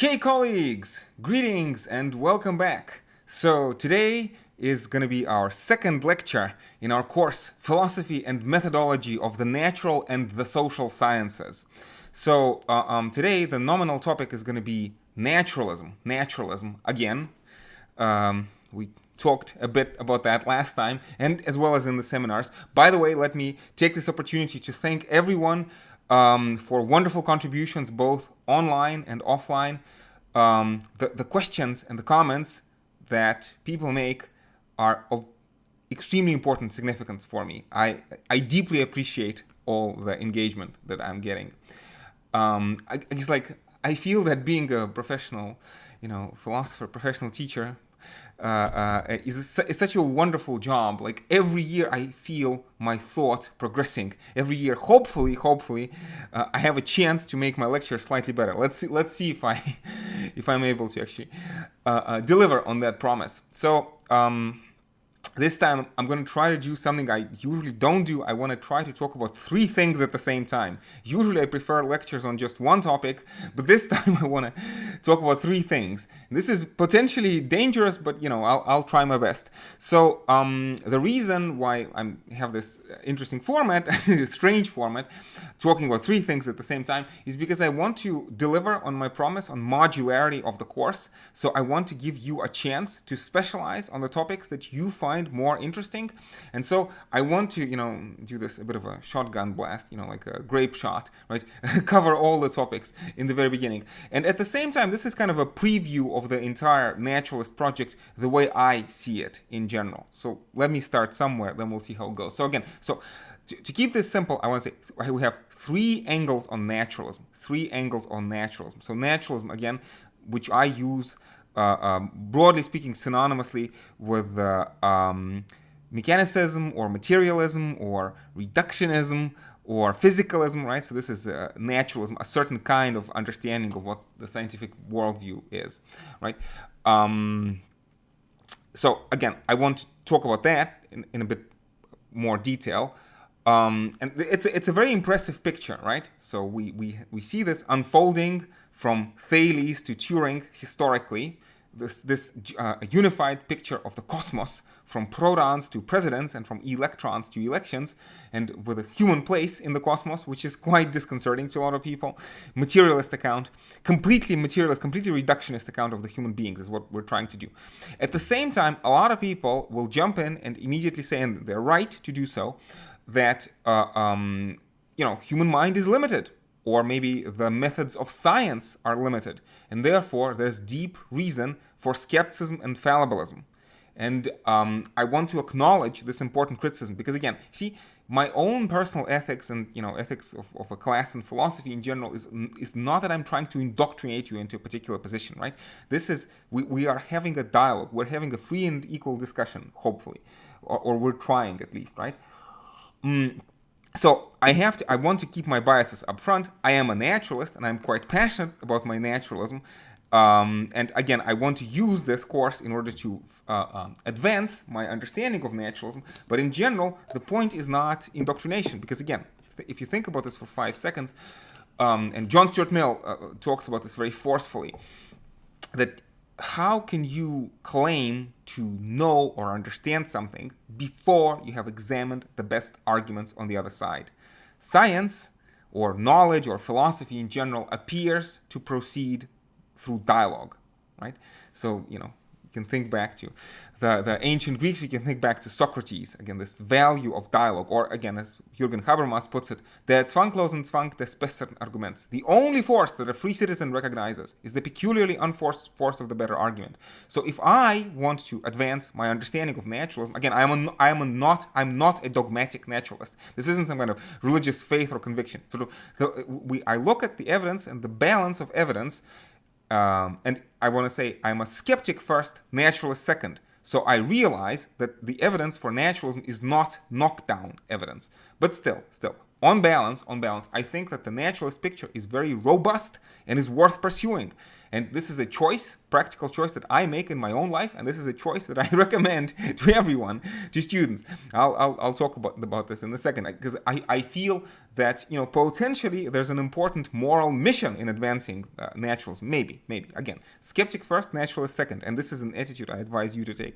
Okay, colleagues, greetings and welcome back. So today is going to be our second lecture in our course, Philosophy and Methodology of the Natural and the Social Sciences. So today the nominal topic is going to be naturalism. Naturalism, again. We talked a bit about that last time, and as well as in the seminars. By the way, let me take this opportunity to thank everyone for wonderful contributions, both online and offline. The questions and the comments that people make are of extremely important significance for me. I deeply appreciate all the engagement that I'm getting. I feel that being a professional, philosopher, professional teacher, is such a wonderful job. Like every year I feel my thought progressing. Every year, hopefully, I have a chance to make my lecture slightly better. Let's see if I'm able to actually deliver on that promise. So this time I'm going to try to do something I usually don't do. I want to try to talk about three things at the same time. Usually I prefer lectures on just one topic, but this time I want to talk about three things. This is potentially dangerous, but I'll try my best. So the reason why I have this interesting format, strange format, talking about three things at the same time, is because I want to deliver on my promise on modularity of the course. So I want to give you a chance to specialize on the topics that you find more interesting. And so I want to, do this a bit of a shotgun blast, like a grape shot, right? Cover all the topics in the very beginning. And at the same time, this is kind of a preview of the entire naturalist project, the way I see it in general. So let me start somewhere, then we'll see how it goes. So again, to keep this simple, I want to say we have three angles on naturalism. So naturalism, again, which I use broadly speaking synonymously with mechanicism or materialism or reductionism or physicalism, right? So this is naturalism, a certain kind of understanding of what the scientific worldview is, right? So again, I want to talk about that in a bit more detail. And it's a very impressive picture, right? So we see this unfolding from Thales to Turing historically, this unified picture of the cosmos, from protons to presidents and from electrons to elections, and with a human place in the cosmos, which is quite disconcerting to a lot of people. Materialist account, completely reductionist account of the human beings is what we're trying to do. At the same time, a lot of people will jump in and immediately say, and they're right to do so, that human mind is limited, or maybe the methods of science are limited, and therefore there's deep reason for skepticism and fallibilism. And I want to acknowledge this important criticism because, again, see, my own personal ethics and ethics of a class in philosophy in general is not that I'm trying to indoctrinate you into a particular position, right? This is we are having a dialogue, we're having a free and equal discussion, hopefully, or we're trying at least, right? So I want to keep my biases up front. I am a naturalist and I'm quite passionate about my naturalism. And again, I want to use this course in order to advance my understanding of naturalism. But in general, the point is not indoctrination. Because again, if you think about this for 5 seconds, and John Stuart Mill talks about this very forcefully, that how can you claim to know or understand something before you have examined the best arguments on the other side? Science, or knowledge, or philosophy in general, appears to proceed through dialogue, right? So, you can think back to the ancient Greeks, you can think back to Socrates, again, this value of dialogue, or again, as Jürgen Habermas puts it, der zwanglosen Zwang des besseren Arguments. The only force that a free citizen recognizes is the peculiarly unforced force of the better argument. So if I want to advance my understanding of naturalism, again, I'm not a dogmatic naturalist. This isn't some kind of religious faith or conviction. So I look at the evidence and the balance of evidence. And I want to say I'm a skeptic first, naturalist second. So I realize that the evidence for naturalism is not knockdown evidence. But still, on balance, I think that the naturalist picture is very robust and is worth pursuing. And this is a choice practical choice that I make in my own life, and this is a choice that I recommend to everyone, to students. I'll talk about this in a second, because I feel that, you know, potentially there's an important moral mission in advancing naturalism. Maybe. Again, skeptic first, naturalist second, and this is an attitude I advise you to take.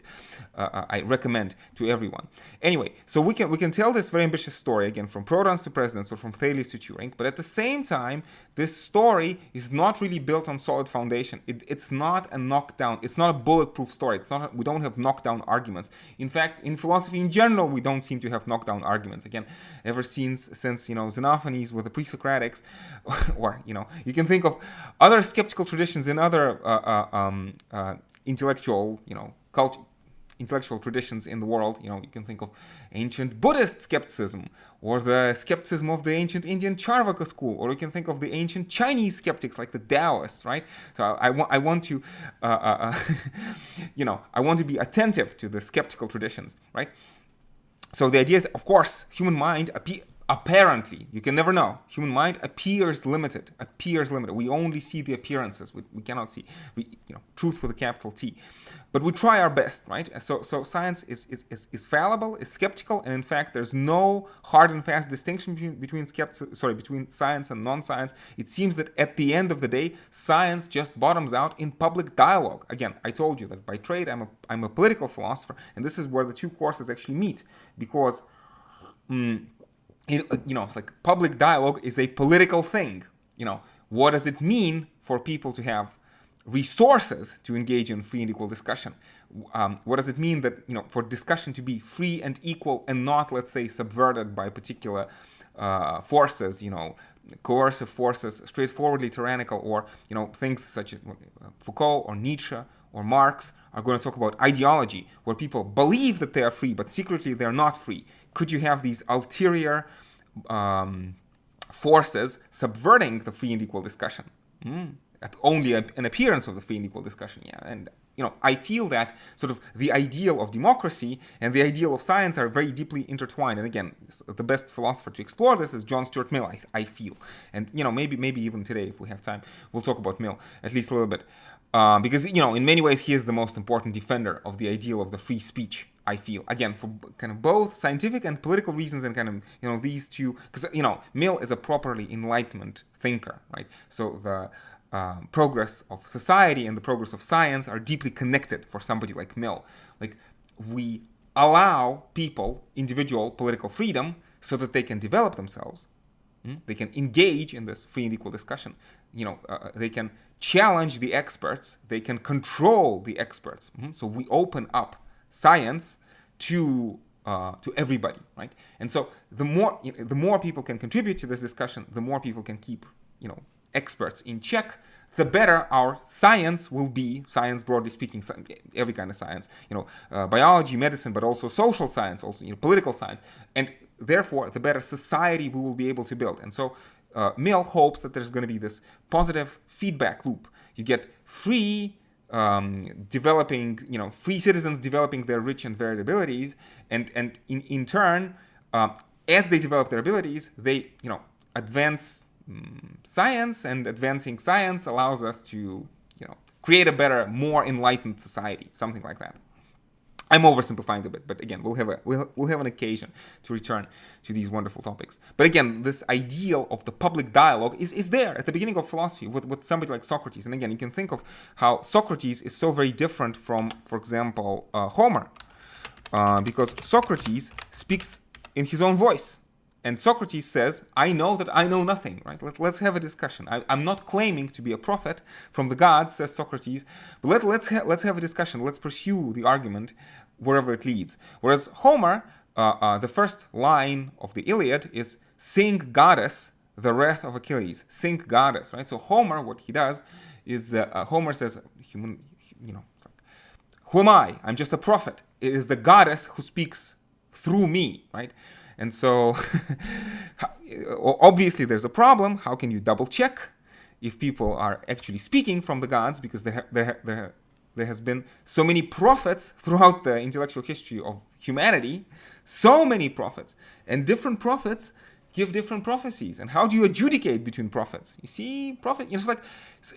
I recommend to everyone. Anyway, so we can tell this very ambitious story, again, from protons to presidents or from Thales to Turing, but at the same time, this story is not really built on solid foundation. It's not a knockdown. It's not a bulletproof story. We don't have knockdown arguments. In fact, in philosophy in general, we don't seem to have knockdown arguments. Again, ever since you know, Xenophanes with the pre-Socratics, or, you know, you can think of other skeptical traditions in other intellectual, you know, intellectual traditions in the world. You know, you can think of ancient Buddhist skepticism, or the skepticism of the ancient Indian Charvaka school, or you can think of the ancient Chinese skeptics like the Taoists, right? So I want to, you know, I want to be attentive to the skeptical traditions, right? So the idea is, of course, human mind apparently, you can never know, human mind appears limited. We only see the appearances. We cannot see, you know, truth with a capital T. But we try our best, right? So science is fallible, is skeptical, and in fact, there's no hard and fast distinction between science and non-science. It seems that at the end of the day, science just bottoms out in public dialogue. Again, I told you that by trade, I'm a political philosopher, and this is where the two courses actually meet, because you know, it's like public dialogue is a political thing. You know, what does it mean for people to have resources to engage in free and equal discussion? What does it mean that, you know, for discussion to be free and equal and not, let's say, subverted by particular forces, you know, coercive forces, straightforwardly tyrannical, or, you know, things such as Foucault or Nietzsche or Marx are going to talk about ideology, where people believe that they are free, but secretly they're not free. Could you have these ulterior forces subverting the free and equal discussion? Only an appearance of the free and equal discussion, yeah. And, you know, I feel that sort of the ideal of democracy and the ideal of science are very deeply intertwined. And again, the best philosopher to explore this is John Stuart Mill, I feel. And, you know, maybe even today, if we have time, we'll talk about Mill at least a little bit. Because, you know, in many ways, he is the most important defender of the ideal of the free speech, I feel. Again, for kind of both scientific and political reasons, and kind of, you know, these two, because, you know, Mill is a properly Enlightenment thinker, right? So the progress of society and the progress of science are deeply connected for somebody like Mill. Like, we allow people individual political freedom so that they can develop themselves. They can engage in this free and equal discussion. You know, they can challenge the experts. They can control the experts. So we open up science to everybody, right? And so the more people can contribute to this discussion, the more people can keep, you know, experts in check, the better our science will be. Science, broadly speaking, every kind of science, you know, biology, medicine, but also social science, also, you know, political science, and therefore the better society we will be able to build. And so Mill hopes that there's going to be this positive feedback loop. You get free developing, you know, free citizens developing their rich and varied abilities, and in turn, as they develop their abilities, they, you know, advance science, and advancing science allows us to, you know, create a better, more enlightened society, something like that. I'm oversimplifying a bit, but again, we'll have an occasion to return to these wonderful topics. But again, this ideal of the public dialogue is there at the beginning of philosophy with somebody like Socrates. And again, you can think of how Socrates is so very different from, for example, Homer, because Socrates speaks in his own voice. And Socrates says, I know that I know nothing, right? Let's have a discussion. I'm not claiming to be a prophet from the gods, says Socrates, but let's have a discussion. Let's pursue the argument wherever it leads. Whereas Homer, the first line of the Iliad is, sing goddess, the wrath of Achilles. Sing goddess, right? So Homer, what he does is, Homer says, human, you know, it's like, who am I? I'm just a prophet. It is the goddess who speaks through me, right? And so, obviously, there's a problem. How can you double check if people are actually speaking from the gods? Because there has been so many prophets throughout the intellectual history of humanity, so many prophets, and different prophets give different prophecies? And how do you adjudicate between prophets? You see, it's like,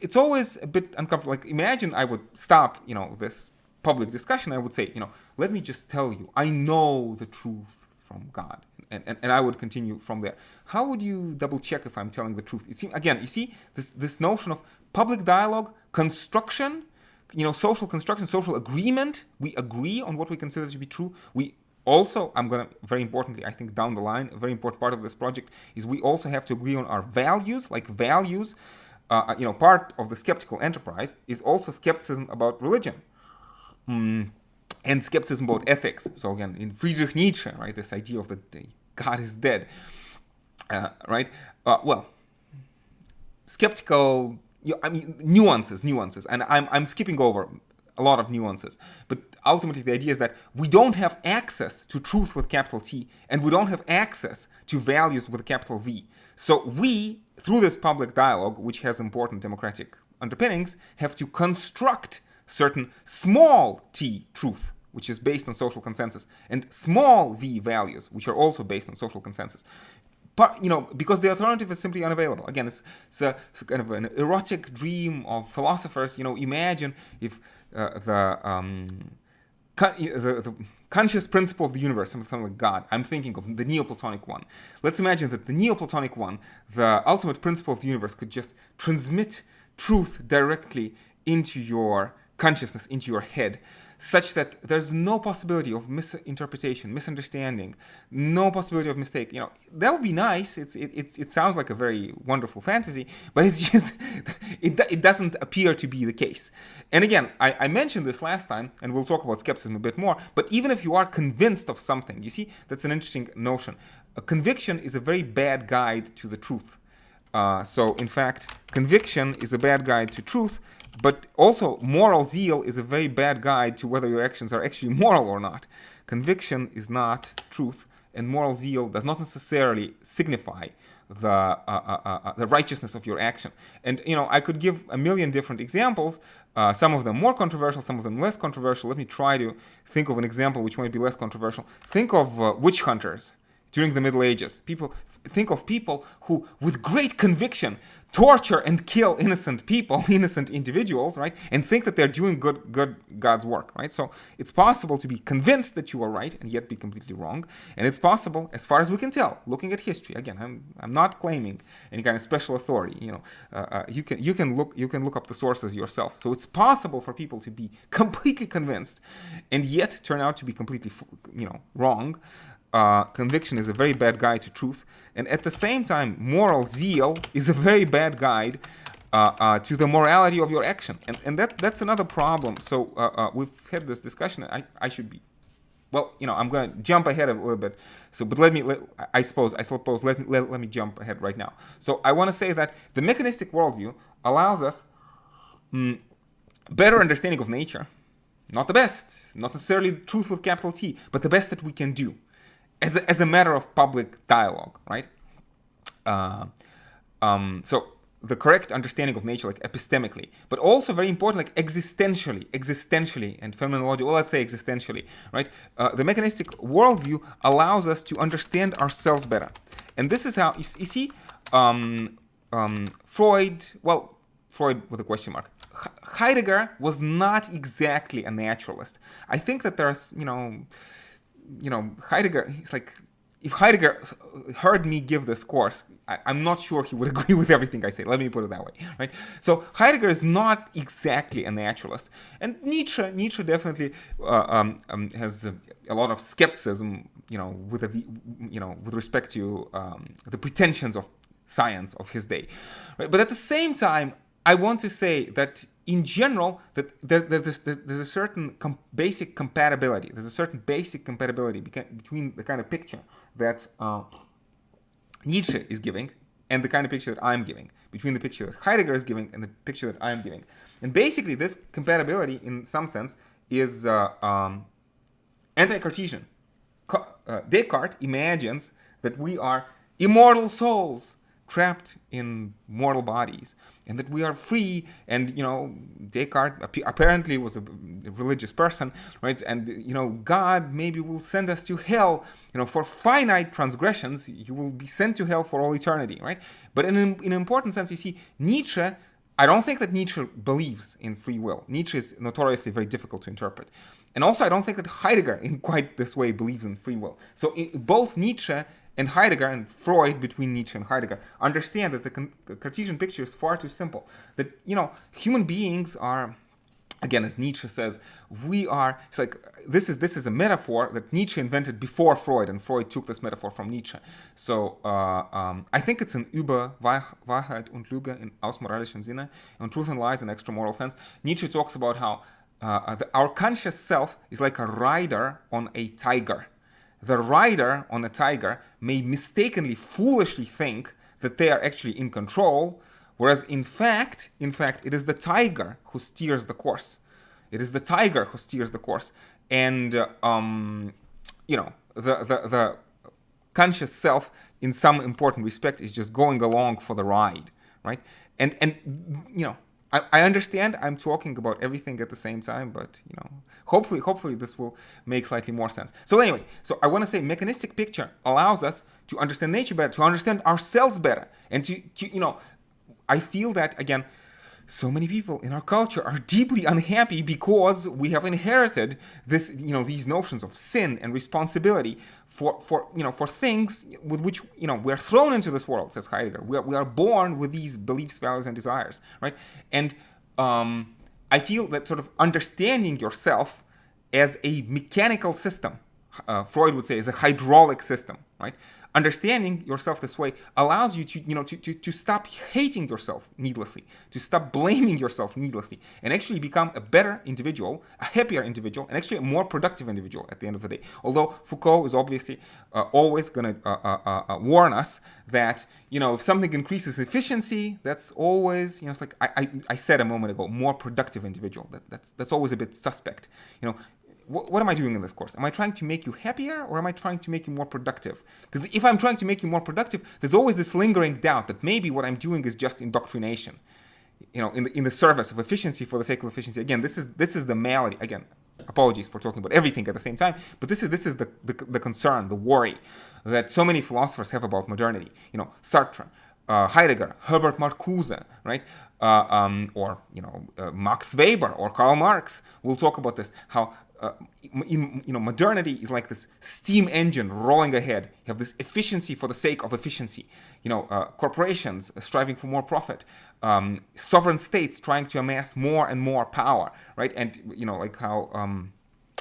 it's always a bit uncomfortable. Like, imagine I would stop, this public discussion. I would say, let me just tell you, I know the truth from God. And I would continue from there. How would you double check if I'm telling the truth? It seems, again, you see this notion of public dialogue, construction, social construction, social agreement. We agree on what we consider to be true. We also, very importantly, I think down the line, a very important part of this project is we also have to agree on our values, like values. Part of the skeptical enterprise is also skepticism about religion. And skepticism about ethics. So again, in Friedrich Nietzsche, right, this idea of the God is dead, right? Skeptical, nuances, and I'm skipping over a lot of nuances. But ultimately, the idea is that we don't have access to truth with capital T, and we don't have access to values with a capital V. So we, through this public dialogue, which has important democratic underpinnings, have to construct certain small t truth, which is based on social consensus, and small v values, which are also based on social consensus. Because the alternative is simply unavailable. Again, it's kind of an erotic dream of philosophers. Imagine if the conscious principle of the universe, something like God. I'm thinking of the Neoplatonic one. Let's imagine that the Neoplatonic one, the ultimate principle of the universe, could just transmit truth directly into your consciousness, into your head, such that there's no possibility of misinterpretation, misunderstanding, no possibility of mistake. That would be nice. It sounds like a very wonderful fantasy, but it's just it doesn't appear to be the case. And again, I mentioned this last time, and we'll talk about skepticism a bit more. But even if you are convinced of something, you see, that's an interesting notion. A conviction is a very bad guide to the truth. So in fact, conviction is a bad guide to truth. But also, moral zeal is a very bad guide to whether your actions are actually moral or not. Conviction is not truth, and moral zeal does not necessarily signify the righteousness of your action. And I could give a million different examples, some of them more controversial, some of them less controversial. Let me try to think of an example which might be less controversial. Think of witch hunters during the Middle Ages. Think of people who, with great conviction, torture and kill innocent people, innocent individuals, right? And think that they're doing good God's work, right? So it's possible to be convinced that you are right and yet be completely wrong. And it's possible, as far as we can tell, looking at history. Again, I'm not claiming any kind of special authority. You can look up the sources yourself. So it's possible for people to be completely convinced and yet turn out to be completely, wrong. Conviction is a very bad guide to truth, and at the same time, moral zeal is a very bad guide to the morality of your action, and that's another problem. So we've had this discussion. I should be, I'm going to jump ahead a little bit. So, but let me jump ahead right now. So I want to say that the mechanistic worldview allows us better understanding of nature, not the best, not necessarily truth with capital T, but the best that we can do. As a matter of public dialogue, right? So the correct understanding of nature, like epistemically, but also very important, like existentially, and phenomenology. Well, let's say existentially, right? The mechanistic worldview allows us to understand ourselves better, and this is how you see Freud. Well, Freud with a question mark. Heidegger was not exactly a naturalist. I think that there's Heidegger, he's like, if Heidegger heard me give this course, I'm not sure he would agree with everything I say. Let me put it that way, right? So Heidegger is not exactly a naturalist, and Nietzsche definitely has a lot of skepticism, with respect to the pretensions of science of his day, right? But at the same time, I want to say that in general, that there's a certain basic compatibility. There's a certain basic compatibility between the kind of picture that Nietzsche is giving and the kind of picture that I'm giving, between the picture that Heidegger is giving and the picture that I'm giving. And basically, this compatibility, in some sense, is anti-Cartesian. Descartes imagines that we are immortal souls trapped in mortal bodies, and that we are free. And Descartes apparently was a religious person, right? And God maybe will send us to hell, for finite transgressions. You will be sent to hell for all eternity, right? But in an important sense, you see, Nietzsche, I don't think that Nietzsche believes in free will. Nietzsche is notoriously very difficult to interpret. And also, I don't think that Heidegger, in quite this way, believes in free will. So both Nietzsche and Heidegger, and Freud, between Nietzsche and Heidegger, understand that the Cartesian picture is far too simple. That, human beings are, again, as Nietzsche says, it's like, this is a metaphor that Nietzsche invented before Freud, and Freud took this metaphor from Nietzsche. So I think it's in Über Wahrheit und Lüge in aus moralischen Sinne, on Truth and Lies in extramoral sense. Nietzsche talks about how our conscious self is like a rider on a tiger. The rider on a tiger may mistakenly, foolishly think that they are actually in control, whereas in fact, it is the tiger who steers the course. It is the tiger who steers the course, and the conscious self, in some important respect, is just going along for the ride, right? And I understand I'm talking about everything at the same time, but hopefully this will make slightly more sense. So anyway, I want to say mechanistic picture allows us to understand nature better, to understand ourselves better, and to I feel that, again, so many people in our culture are deeply unhappy because we have inherited this, these notions of sin and responsibility for things with which, we're thrown into this world, says Heidegger. We are born with these beliefs, values, and desires, right? And I feel that sort of understanding yourself as a mechanical system, Freud would say, is a hydraulic system, right? Understanding yourself this way allows you to stop hating yourself needlessly, to stop blaming yourself needlessly, and actually become a better individual, a happier individual, and actually a more productive individual at the end of the day. Although Foucault is obviously always going to warn us that, if something increases efficiency, that's always, it's like I said a moment ago, more productive individual. That's always a bit suspect. What am I doing in this course? Am I trying to make you happier, or am I trying to make you more productive? Because if I'm trying to make you more productive, there's always this lingering doubt that maybe what I'm doing is just indoctrination, in the service of efficiency for the sake of efficiency. Again, this is the malady. Again, apologies for talking about everything at the same time, but this is the concern, the worry that so many philosophers have about modernity. Sartre, Heidegger, Herbert Marcuse, right? Or Max Weber or Karl Marx will talk about this, how modernity is like this steam engine rolling ahead. You have this efficiency for the sake of efficiency. Corporations striving for more profit, sovereign states trying to amass more and more power, right? And like how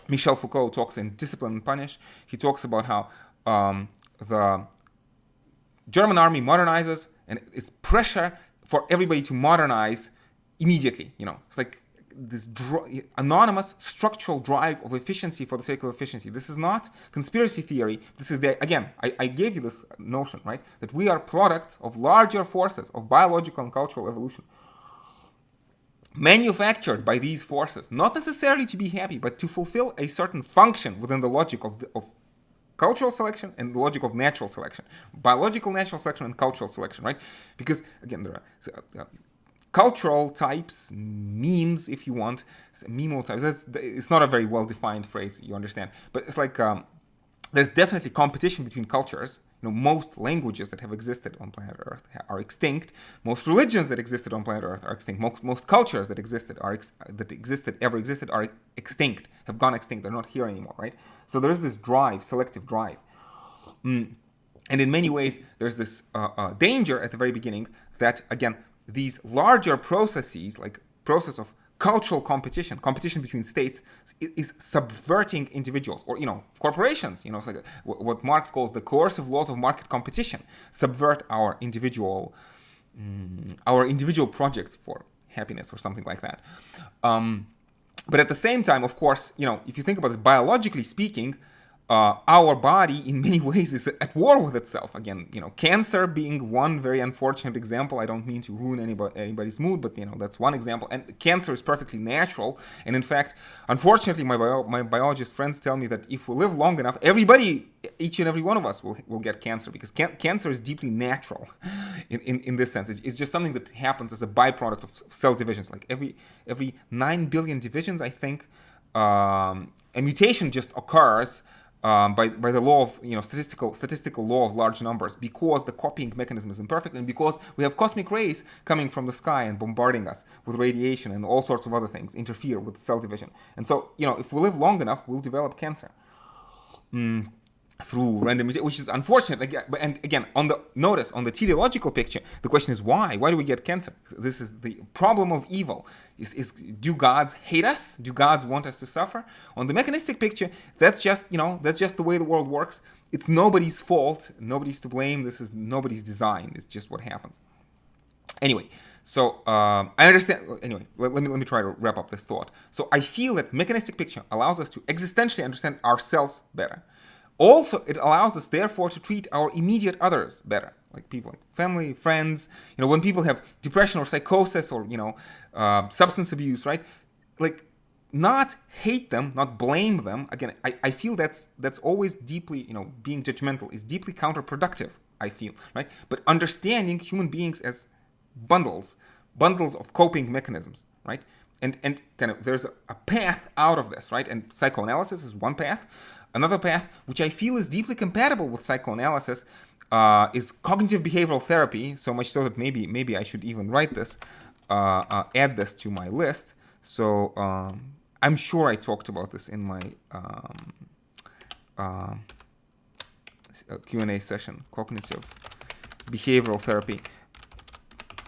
Michel Foucault talks in Discipline and Punish. He talks about how the German army modernizes, and it's pressure for everybody to modernize immediately. It's like this anonymous structural drive of efficiency for the sake of efficiency. This is not conspiracy theory. This is I gave you this notion, right? That we are products of larger forces of biological and cultural evolution, manufactured by these forces, not necessarily to be happy, but to fulfill a certain function within the logic of cultural selection and the logic of natural selection, biological natural selection and cultural selection, right? Because again, there are cultural types, memes, if you want, memotypes. It's not a very well-defined phrase, you understand. But it's like there's definitely competition between cultures. Most languages that have existed on planet Earth are extinct. Most religions that existed on planet Earth are extinct. Most cultures that ever existed are extinct, have gone extinct. They're not here anymore, right? So there's this drive, selective drive. And in many ways, there's this danger at the very beginning that, again, these larger processes, like process of cultural competition between states, is subverting individuals or corporations. It's like what Marx calls the coercive laws of market competition subvert our individual projects for happiness or something like that. But at the same time, of course, if you think about it biologically speaking, our body in many ways is at war with itself. Again, cancer being one very unfortunate example. I don't mean to ruin anybody's mood, but that's one example. And cancer is perfectly natural. And in fact, unfortunately, my biologist friends tell me that if we live long enough, everybody, each and every one of us will get cancer, because cancer is deeply natural in this sense. It's just something that happens as a byproduct of cell divisions. Like every 9 billion divisions, I think, a mutation just occurs by the law of statistical law of large numbers, because the copying mechanism is imperfect, and because we have cosmic rays coming from the sky and bombarding us with radiation and all sorts of other things interfere with cell division. And so if we live long enough, we'll develop cancer through randomization, which is unfortunate. And again, on the teleological picture, the question is why do we get cancer? This is the problem of evil. Is do gods hate us? Do gods want us to suffer? On the mechanistic picture, that's just the way the world works. It's nobody's fault. Nobody's to blame. This is nobody's design. It's just what happens. Anyway, so I understand. Anyway, let me try to wrap up this thought. So I feel that mechanistic picture allows us to existentially understand ourselves better. Also, it allows us, therefore, to treat our immediate others better, like people like family, friends. When people have depression or psychosis or substance abuse, right? Like, not hate them, not blame them. Again, I feel that's always deeply, being judgmental is deeply counterproductive. I feel, right? But understanding human beings as bundles of coping mechanisms, right? And kind of there's a path out of this, right? And psychoanalysis is one path. Another path, which I feel is deeply compatible with psychoanalysis, is cognitive behavioral therapy. So much so that maybe I should even write this, add this to my list. So I'm sure I talked about this in my Q&A session, cognitive behavioral therapy.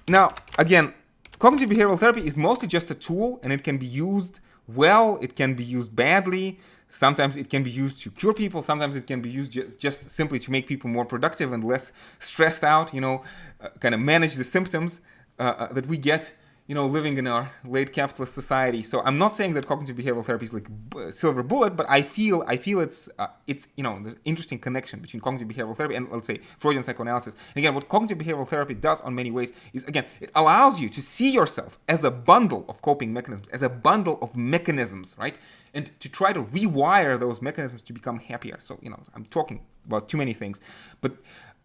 Now, again, cognitive behavioral therapy is mostly just a tool, and it can be used well, it can be used badly. Sometimes it can be used to cure people. Sometimes it can be used just simply to make people more productive and less stressed out, kind of manage the symptoms that we get, living in our late capitalist society. So I'm not saying that cognitive behavioral therapy is like a silver bullet, but I feel it's there's an interesting connection between cognitive behavioral therapy and, let's say, Freudian psychoanalysis. And again, what cognitive behavioral therapy does on many ways is, again, it allows you to see yourself as a bundle of coping mechanisms, as a bundle of mechanisms, right? And to try to rewire those mechanisms to become happier. So, I'm talking about too many things, but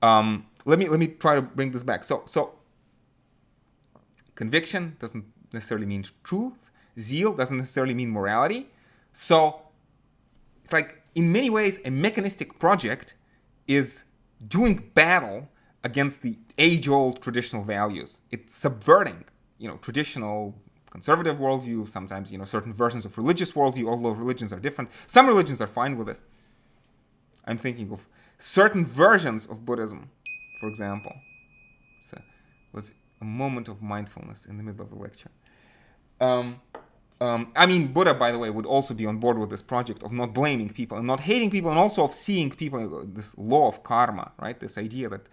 let me try to bring this back. So conviction doesn't necessarily mean truth. Zeal doesn't necessarily mean morality. So it's like, in many ways, a mechanistic project is doing battle against the age-old traditional values. It's subverting, traditional conservative worldview, sometimes, certain versions of religious worldview, although religions are different. Some religions are fine with this. I'm thinking of certain versions of Buddhism, for example. So let's a moment of mindfulness in the middle of the lecture. Buddha, by the way, would also be on board with this project of not blaming people and not hating people, and also of seeing people, this law of karma, right? This idea that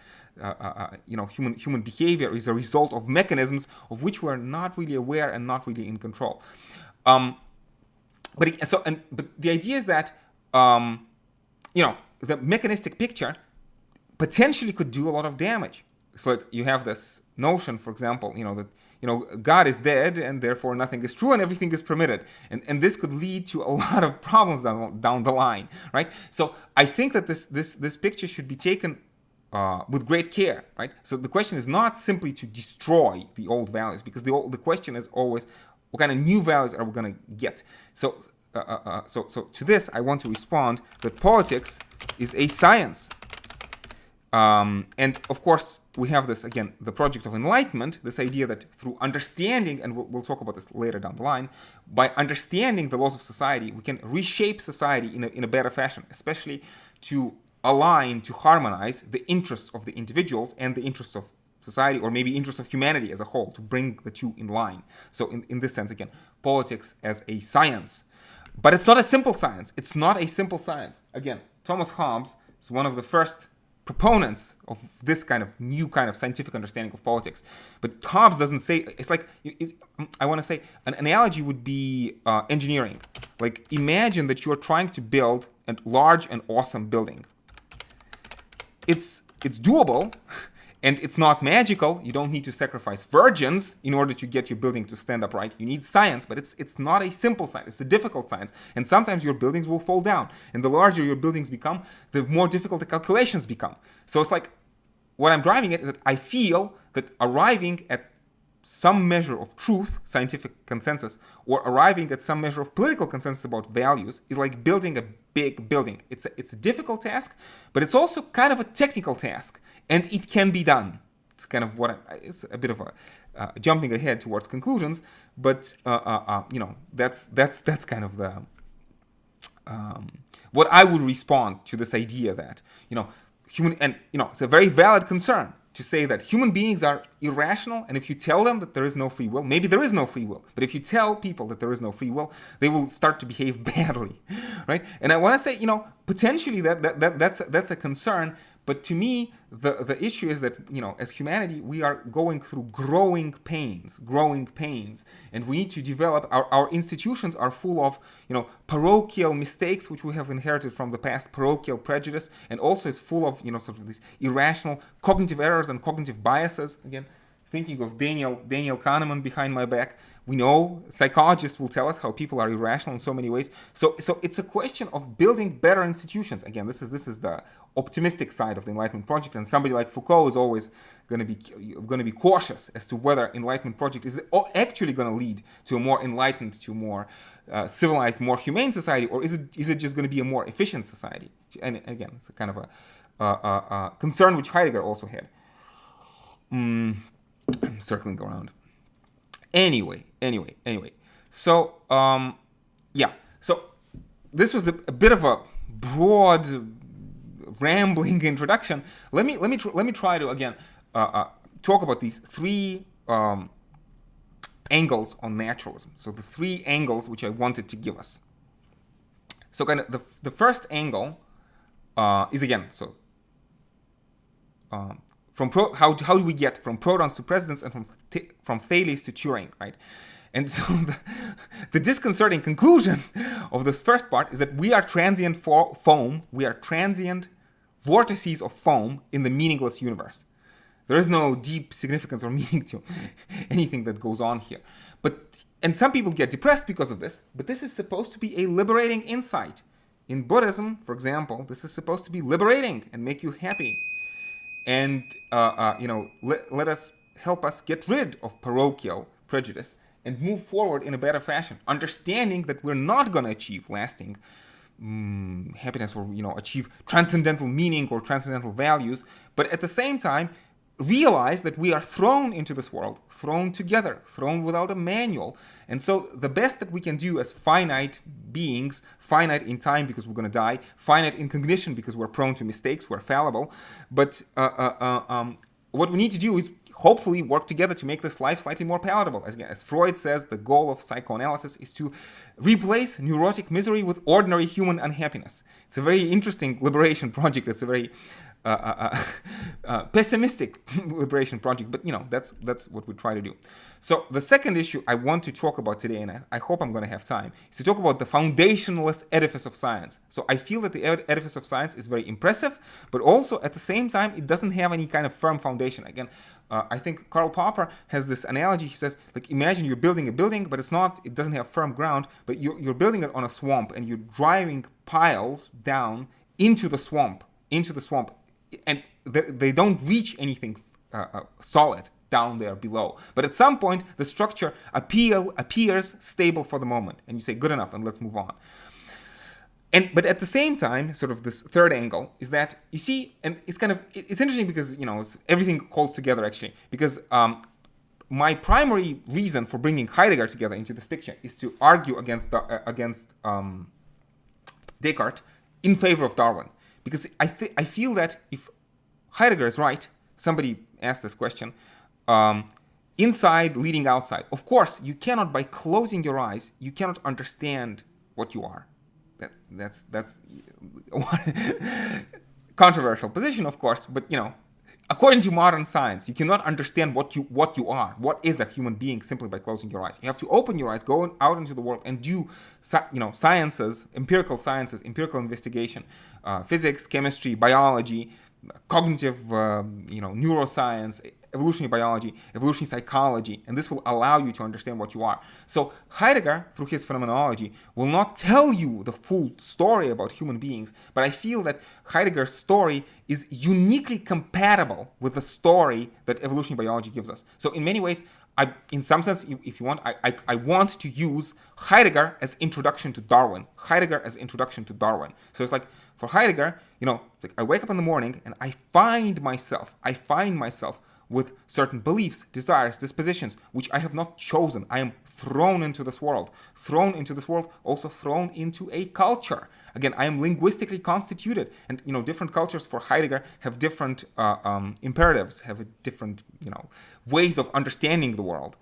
human behavior is a result of mechanisms of which we're not really aware and not really in control. But the idea is that the mechanistic picture potentially could do a lot of damage. So like you have this notion, for example, that God is dead and therefore nothing is true and everything is permitted, and this could lead to a lot of problems down the line, right? So I think that this picture should be taken with great care, right? So the question is not simply to destroy the old values, because the question is always, what kind of new values are we going to get? So to this, I want to respond that politics is a science. And of course, we have this, again, the project of enlightenment, this idea that through understanding, and we'll talk about this later down the line, by understanding the laws of society, we can reshape society in a better fashion, especially to align, to harmonize the interests of the individuals and the interests of society, or maybe interests of humanity as a whole, to bring the two in line. So in this sense, again, politics as a science. But it's not a simple science. It's not a simple science. Again, Thomas Hobbes is one of the first proponents of this kind of new kind of scientific understanding of politics. But Hobbes doesn't say, it's like, I want to say, an analogy would be engineering. Like, imagine that you're trying to build a large and awesome building. It's doable, and it's not magical. You don't need to sacrifice virgins in order to get your building to stand upright. You need science, but it's not a simple science. It's a difficult science. And sometimes your buildings will fall down. And the larger your buildings become, the more difficult the calculations become. So it's like, what I'm driving at is that I feel that arriving at some measure of truth, scientific consensus, or arriving at some measure of political consensus about values is like building a big building. It's a difficult task, but it's also kind of a technical task. And it can be done. It's kind of it's a bit of a jumping ahead towards conclusions, but that's kind of the what I would respond to this idea that human, and it's a very valid concern to say that human beings are irrational, and if you tell them that there is no free will, maybe there is no free will, but if you tell people that there is no free will, they will start to behave badly, right? And I want to say, potentially that's a concern. But to me, the issue is that, as humanity, we are going through growing pains, and we need to develop, our institutions are full of, parochial mistakes, which we have inherited from the past, parochial prejudice, and also is full of, sort of these irrational cognitive errors and cognitive biases. Again, thinking of Daniel Kahneman behind my back, we know psychologists will tell us how people are irrational in so many ways. So it's a question of building better institutions. Again, this is the optimistic side of the Enlightenment project, and somebody like Foucault is always going to be cautious as to whether Enlightenment project is actually going to lead to a more enlightened, to a more civilized, more humane society, or is it just going to be a more efficient society? And again, it's a kind of a concern which Heidegger also had. I'm circling around. Anyway. So, So this was a bit of a broad, rambling introduction. Let me try to again talk about these three angles on naturalism. So the three angles which I wanted to give us. So kind of the first angle is again how do we get from protons to presidents and from Thales to Turing, right? And so the disconcerting conclusion of this first part is that we are transient foam. We are transient vortices of foam in the meaningless universe. There is no deep significance or meaning to anything that goes on here. And some people get depressed because of this, but this is supposed to be a liberating insight. In Buddhism, for example, this is supposed to be liberating and make you happy. And, let us help us get rid of parochial prejudice and move forward in a better fashion, understanding that we're not going to achieve lasting happiness or, achieve transcendental meaning or transcendental values, but at the same time, realize that we are thrown into this world, thrown together, thrown without a manual. And so the best that we can do as finite beings, finite in time because we're going to die, finite in cognition because we're prone to mistakes, we're fallible. But what we need to do is hopefully work together to make this life slightly more palatable. As Freud says, the goal of psychoanalysis is to replace neurotic misery with ordinary human unhappiness. It's a very interesting liberation project. It's a very pessimistic liberation project, but that's what we try to do. So the second issue I want to talk about today, and I hope I'm going to have time, is to talk about the foundationless edifice of science. So I feel that the edifice of science is very impressive, but also at the same time it doesn't have any kind of firm foundation. Again, I think Karl Popper has this analogy. He says, like, imagine you're building a building, but it doesn't have firm ground, but you're building it on a swamp, and you're driving piles down into the swamp, and they don't reach anything solid down there below. But at some point, the structure appears stable for the moment, and you say, good enough, and let's move on. But at the same time, sort of this third angle is that you see, and it's interesting because everything holds together actually. Because my primary reason for bringing Heidegger together into this picture is to argue against Descartes in favor of Darwin. Because I feel that if Heidegger is right, somebody asked this question, inside leading outside. Of course, you cannot, by closing your eyes, you cannot understand what you are. controversial position, of course, but according to modern science, you cannot understand what you are, what is a human being, simply by closing your eyes. You have to open your eyes, go out into the world, and do sciences, empirical investigation, physics, chemistry, biology, cognitive, neuroscience, evolutionary biology, evolutionary psychology, and this will allow you to understand what you are. So Heidegger, through his phenomenology, will not tell you the full story about human beings, but I feel that Heidegger's story is uniquely compatible with the story that evolutionary biology gives us. So in many ways, in some sense, if you want, I want to use Heidegger as introduction to Darwin. Heidegger as introduction to Darwin. So it's like, for Heidegger, I wake up in the morning and I find myself with certain beliefs, desires, dispositions, which I have not chosen. I am thrown into this world. Also thrown into a culture. Again, I am linguistically constituted. And, different cultures for Heidegger have different imperatives, have different, ways of understanding the world,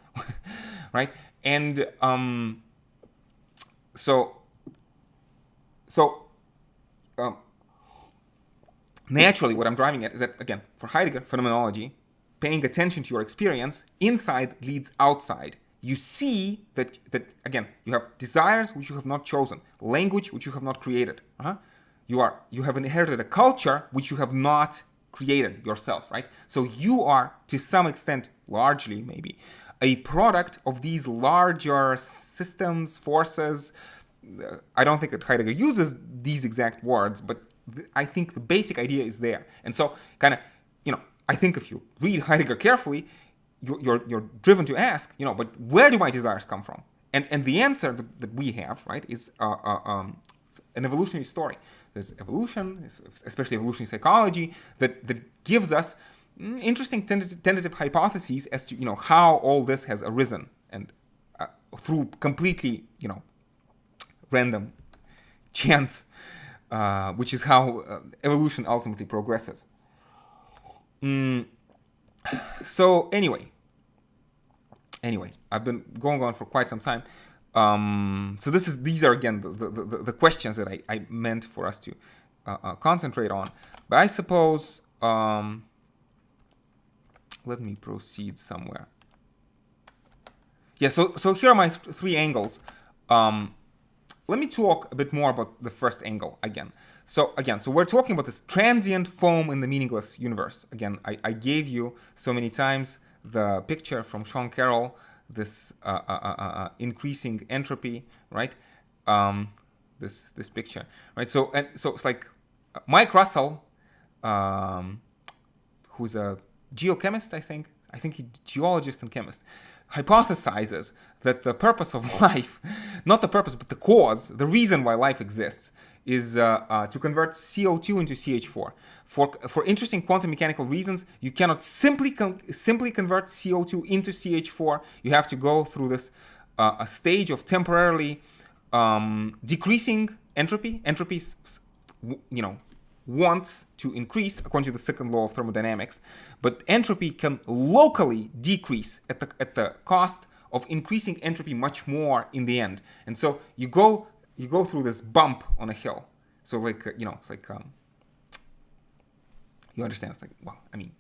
right? And naturally, what I'm driving at is that, again, for Heidegger, phenomenology, paying attention to your experience, inside leads outside. You see that again, you have desires which you have not chosen, language which you have not created. You have inherited a culture which you have not created yourself, right? So you are, to some extent, largely maybe, a product of these larger systems, forces. I don't think that Heidegger uses these exact words, but I think the basic idea is there. And so kind of, I think if you read Heidegger carefully, you're driven to ask, but where do my desires come from? And the answer that we have, right, is an evolutionary story. There's evolution, especially evolutionary psychology, that gives us interesting tentative hypotheses as to how all this has arisen, and through completely random chance, which is how evolution ultimately progresses. So anyway, I've been going on for quite some time. So these are again the questions that I meant for us to concentrate on. But I suppose let me proceed somewhere. Yeah. So here are my three angles. Let me talk a bit more about the first angle again. So we're talking about this transient foam in the meaningless universe. Again, I gave you so many times the picture from Sean Carroll, this increasing entropy, right? This picture, right? So it's like Mike Russell, who's a geochemist, I think he's geologist and chemist, hypothesizes that the purpose of life, not the purpose, but the cause, the reason why life exists, is to convert CO2 into CH4. For interesting quantum mechanical reasons, you cannot simply convert CO2 into CH4. You have to go through this a stage of temporarily decreasing entropy. Entropy, wants to increase according to the second law of thermodynamics, but entropy can locally decrease at the cost of increasing entropy much more in the end. And so you go through this bump on a hill. So it's like you understand. It's like, well, I mean,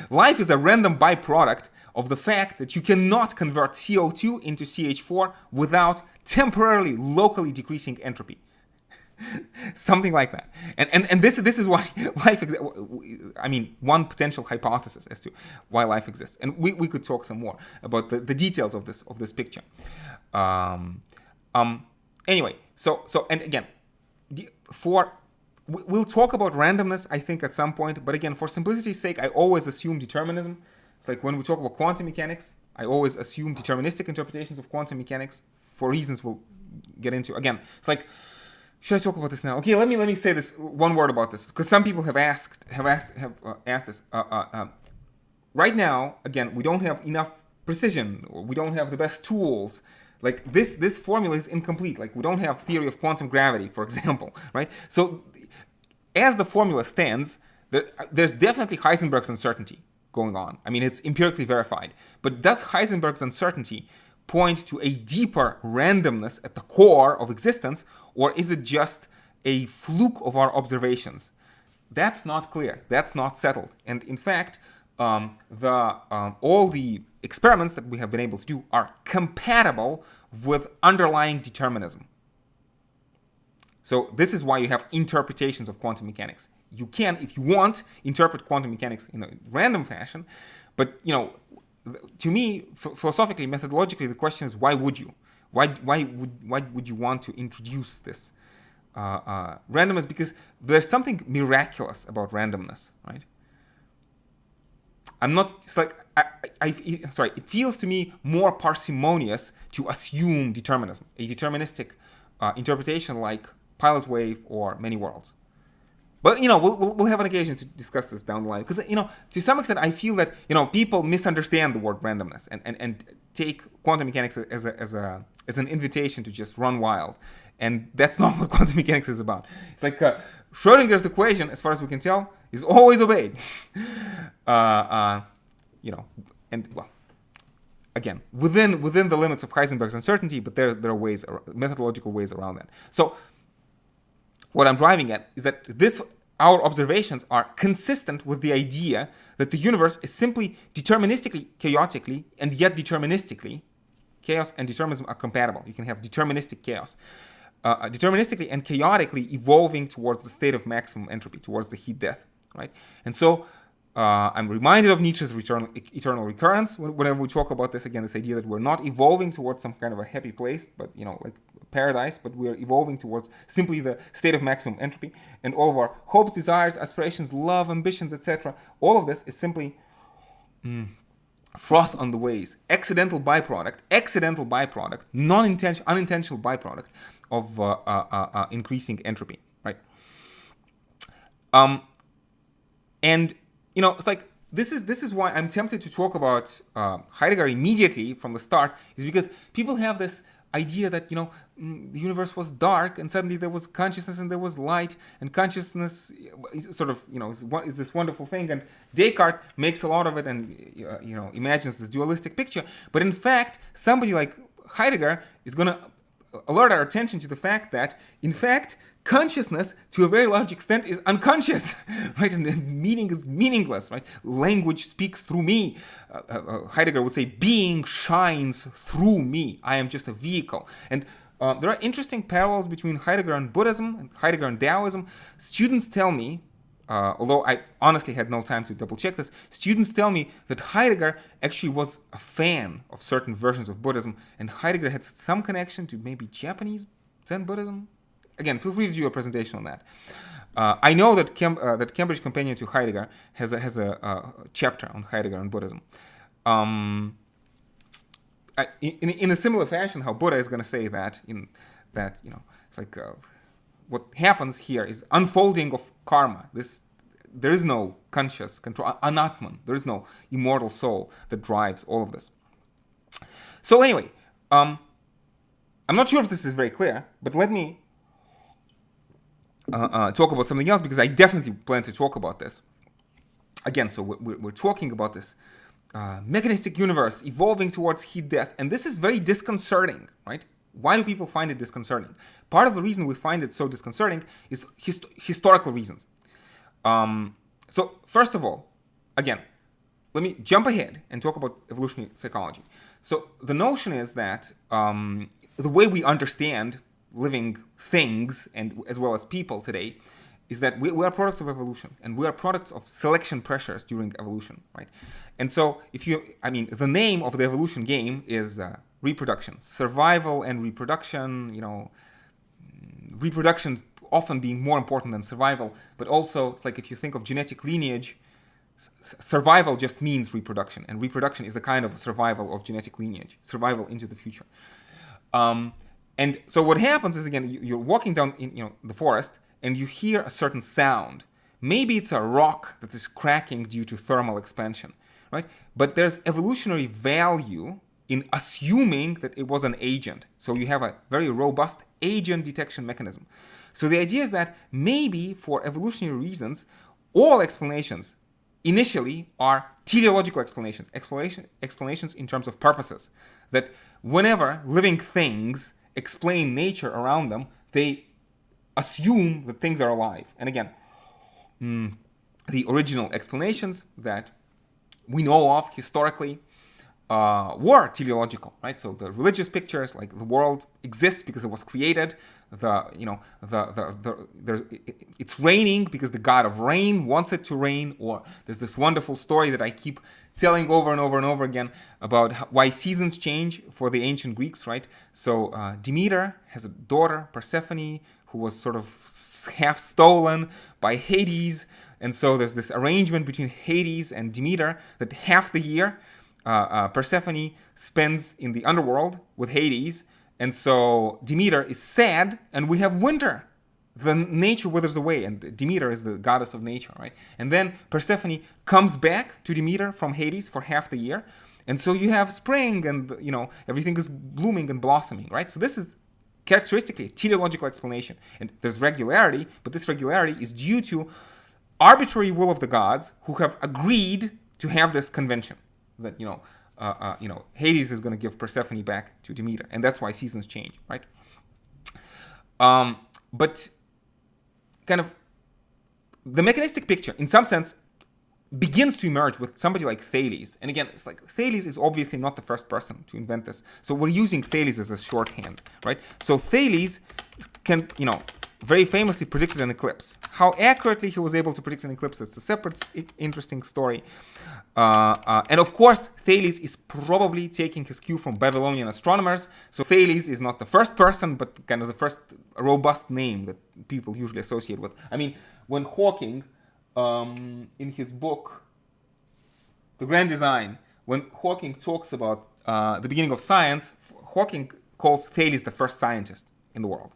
life is a random byproduct of the fact that you cannot convert CO2 into CH4 without temporarily locally decreasing entropy. Something like that, and this is why life exists. I mean, one potential hypothesis as to why life exists, and we could talk some more about the details of this picture. Anyway, so and again, we'll talk about randomness, I think, at some point. But again, for simplicity's sake, I always assume determinism. It's like when we talk about quantum mechanics, I always assume deterministic interpretations of quantum mechanics for reasons we'll get into. Again, it's like, should I talk about this now? Okay, let me say this one word about this, because some people have asked this. Right now, again, we don't have enough precision, or we don't have the best tools. Like this formula is incomplete. Like we don't have theory of quantum gravity, for example, right? So as the formula stands, there's definitely Heisenberg's uncertainty going on. I mean, it's empirically verified. But does Heisenberg's uncertainty point to a deeper randomness at the core of existence, or is it just a fluke of our observations? That's not clear. That's not settled. And in fact, all the experiments that we have been able to do are compatible with underlying determinism. So this is why you have interpretations of quantum mechanics. You can, if you want, interpret quantum mechanics in a random fashion, but to me, philosophically, methodologically, the question is, why would you? Why would you want to introduce this randomness? Because there's something miraculous about randomness, right? It feels to me more parsimonious to assume determinism, a deterministic interpretation like pilot wave or many worlds. But we'll have an occasion to discuss this down the line, because to some extent I feel that people misunderstand the word randomness and take quantum mechanics as an invitation to just run wild, and that's not what quantum mechanics is about. It's like Schrodinger's equation, as far as we can tell, is always obeyed. Again, within the limits of Heisenberg's uncertainty, but there are ways, methodological ways around that. So what I'm driving at is that our observations are consistent with the idea that the universe is simply deterministically, chaotically, and yet deterministically. Chaos and determinism are compatible. You can have deterministic chaos. Deterministically and chaotically evolving towards the state of maximum entropy, towards the heat death, right? And so I'm reminded of Nietzsche's eternal recurrence whenever we talk about this, again, this idea that we're not evolving towards some kind of a happy place, but like paradise, but we're evolving towards simply the state of maximum entropy, and all of our hopes, desires, aspirations, love, ambitions, etc. All of this is simply froth on the waves, accidental byproduct, unintentional byproduct of increasing entropy, right? And it's like this is why I'm tempted to talk about Heidegger immediately from the start, is because people have this idea that the universe was dark and suddenly there was consciousness and there was light, and consciousness sort of is this wonderful thing, and Descartes makes a lot of it and imagines this dualistic picture. But in fact, somebody like Heidegger is going to alert our attention to the fact that in fact consciousness to a very large extent is unconscious, right? And meaning is meaningless, right? Language speaks through me. Heidegger would say, being shines through me. I am just a vehicle. And there are interesting parallels between Heidegger and Buddhism and Heidegger and Taoism. Students tell me, although I honestly had no time to double check this, students tell me that Heidegger actually was a fan of certain versions of Buddhism, and Heidegger had some connection to maybe Japanese Zen Buddhism. Again, feel free to do a presentation on that. I know that that Cambridge Companion to Heidegger has a chapter on Heidegger and Buddhism. In a similar fashion, how Buddha is going to say that it's like what happens here is unfolding of karma. There is no conscious control, anatman. There is no immortal soul that drives all of this. So anyway, I'm not sure if this is very clear, but let me talk about something else, because I definitely plan to talk about this. Again, so we're talking about this mechanistic universe evolving towards heat death, and this is very disconcerting, right? Why do people find it disconcerting? Part of the reason we find it so disconcerting is historical reasons. So first of all, again, let me jump ahead and talk about evolutionary psychology. So the notion is that the way we understand living things, and as well as people today, is that we are products of evolution, and we are products of selection pressures during evolution, right? And so the name of the evolution game is reproduction, survival and reproduction, reproduction often being more important than survival, but also it's like if you think of genetic lineage, survival just means reproduction, and reproduction is a kind of survival of genetic lineage, survival into the future. And so what happens is, again, you're walking down in the forest and you hear a certain sound. Maybe it's a rock that is cracking due to thermal expansion, right? But there's evolutionary value in assuming that it was an agent. So you have a very robust agent detection mechanism. So the idea is that maybe for evolutionary reasons, all explanations initially are teleological explanations in terms of purposes. That whenever living things explain nature around them, they assume that things are alive. And again, the original explanations that we know of historically were teleological, right? So the religious pictures, like the world exists because it was created. It's raining because the god of rain wants it to rain. Or there's this wonderful story that I keep telling over and over and over again about why seasons change for the ancient Greeks, right? So Demeter has a daughter, Persephone, who was sort of half stolen by Hades. And so there's this arrangement between Hades and Demeter that half the year Persephone spends in the underworld with Hades. And so Demeter is sad, and we have winter. The nature withers away, and Demeter is the goddess of nature, right? And then Persephone comes back to Demeter from Hades for half the year. And so you have spring, and everything is blooming and blossoming, right? So this is characteristically a teleological explanation. And there's regularity, but this regularity is due to arbitrary will of the gods who have agreed to have this convention that Hades is going to give Persephone back to Demeter, and that's why seasons change, right? But kind of the mechanistic picture, in some sense, begins to emerge with somebody like Thales. And again, it's like Thales is obviously not the first person to invent this, so we're using Thales as a shorthand, right? So Thales can, very famously predicted an eclipse. How accurately he was able to predict an eclipse, it's a separate interesting story. And of course, Thales is probably taking his cue from Babylonian astronomers. So Thales is not the first person, but kind of the first robust name that people usually associate with. I mean, when Hawking, in his book, The Grand Design, when Hawking talks about the beginning of science, Hawking calls Thales the first scientist in the world.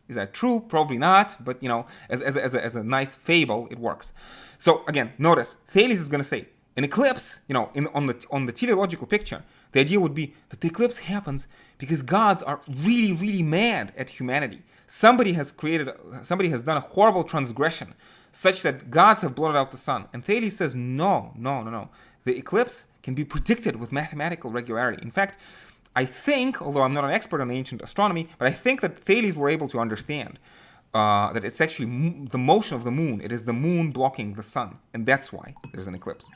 Is that true? Probably not, but as a nice fable, it works. So again, notice Thales is going to say an eclipse. On the teleological picture, the idea would be that the eclipse happens because gods are really, really mad at humanity. Somebody has done a horrible transgression, such that gods have blotted out the sun. And Thales says, no. The eclipse can be predicted with mathematical regularity. In fact, I think, although I'm not an expert on ancient astronomy, but I think that Thales were able to understand that it's actually the motion of the moon. It is the moon blocking the sun, and that's why there's an eclipse,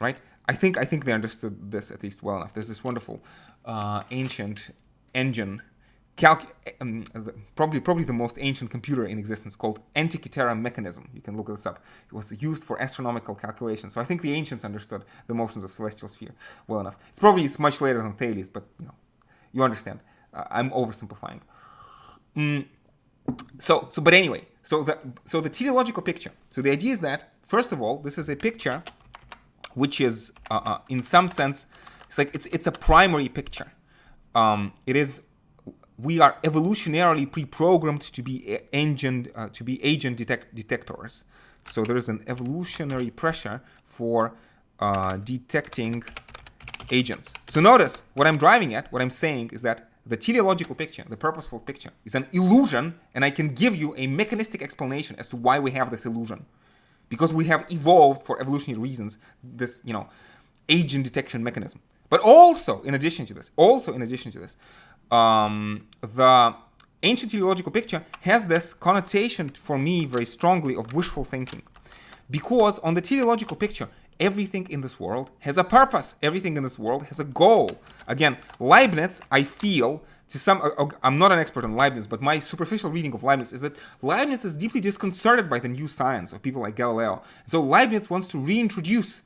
right? I think they understood this at least well enough. There's this wonderful ancient engine, probably the most ancient computer in existence, called Antikythera mechanism. You can look this up. It was used for astronomical calculations. So I think the ancients understood the motions of celestial sphere well enough. It's much later than Thales, but you understand. I'm oversimplifying. But anyway, so the teleological picture. So the idea is that, first of all, this is a picture which is in some sense, it's a primary picture. We are evolutionarily pre-programmed to be agent detectors. So there is an evolutionary pressure for detecting agents. So notice what I'm driving at, what I'm saying is that the teleological picture, the purposeful picture, is an illusion, and I can give you a mechanistic explanation as to why we have this illusion. Because we have evolved, for evolutionary reasons, this, agent detection mechanism. But also, in addition to this, the ancient teleological picture has this connotation for me very strongly of wishful thinking. Because on the teleological picture, everything in this world has a purpose. Everything in this world has a goal. Again, Leibniz, I feel, I'm not an expert on Leibniz, but my superficial reading of Leibniz is that Leibniz is deeply disconcerted by the new science of people like Galileo. So Leibniz wants to reintroduce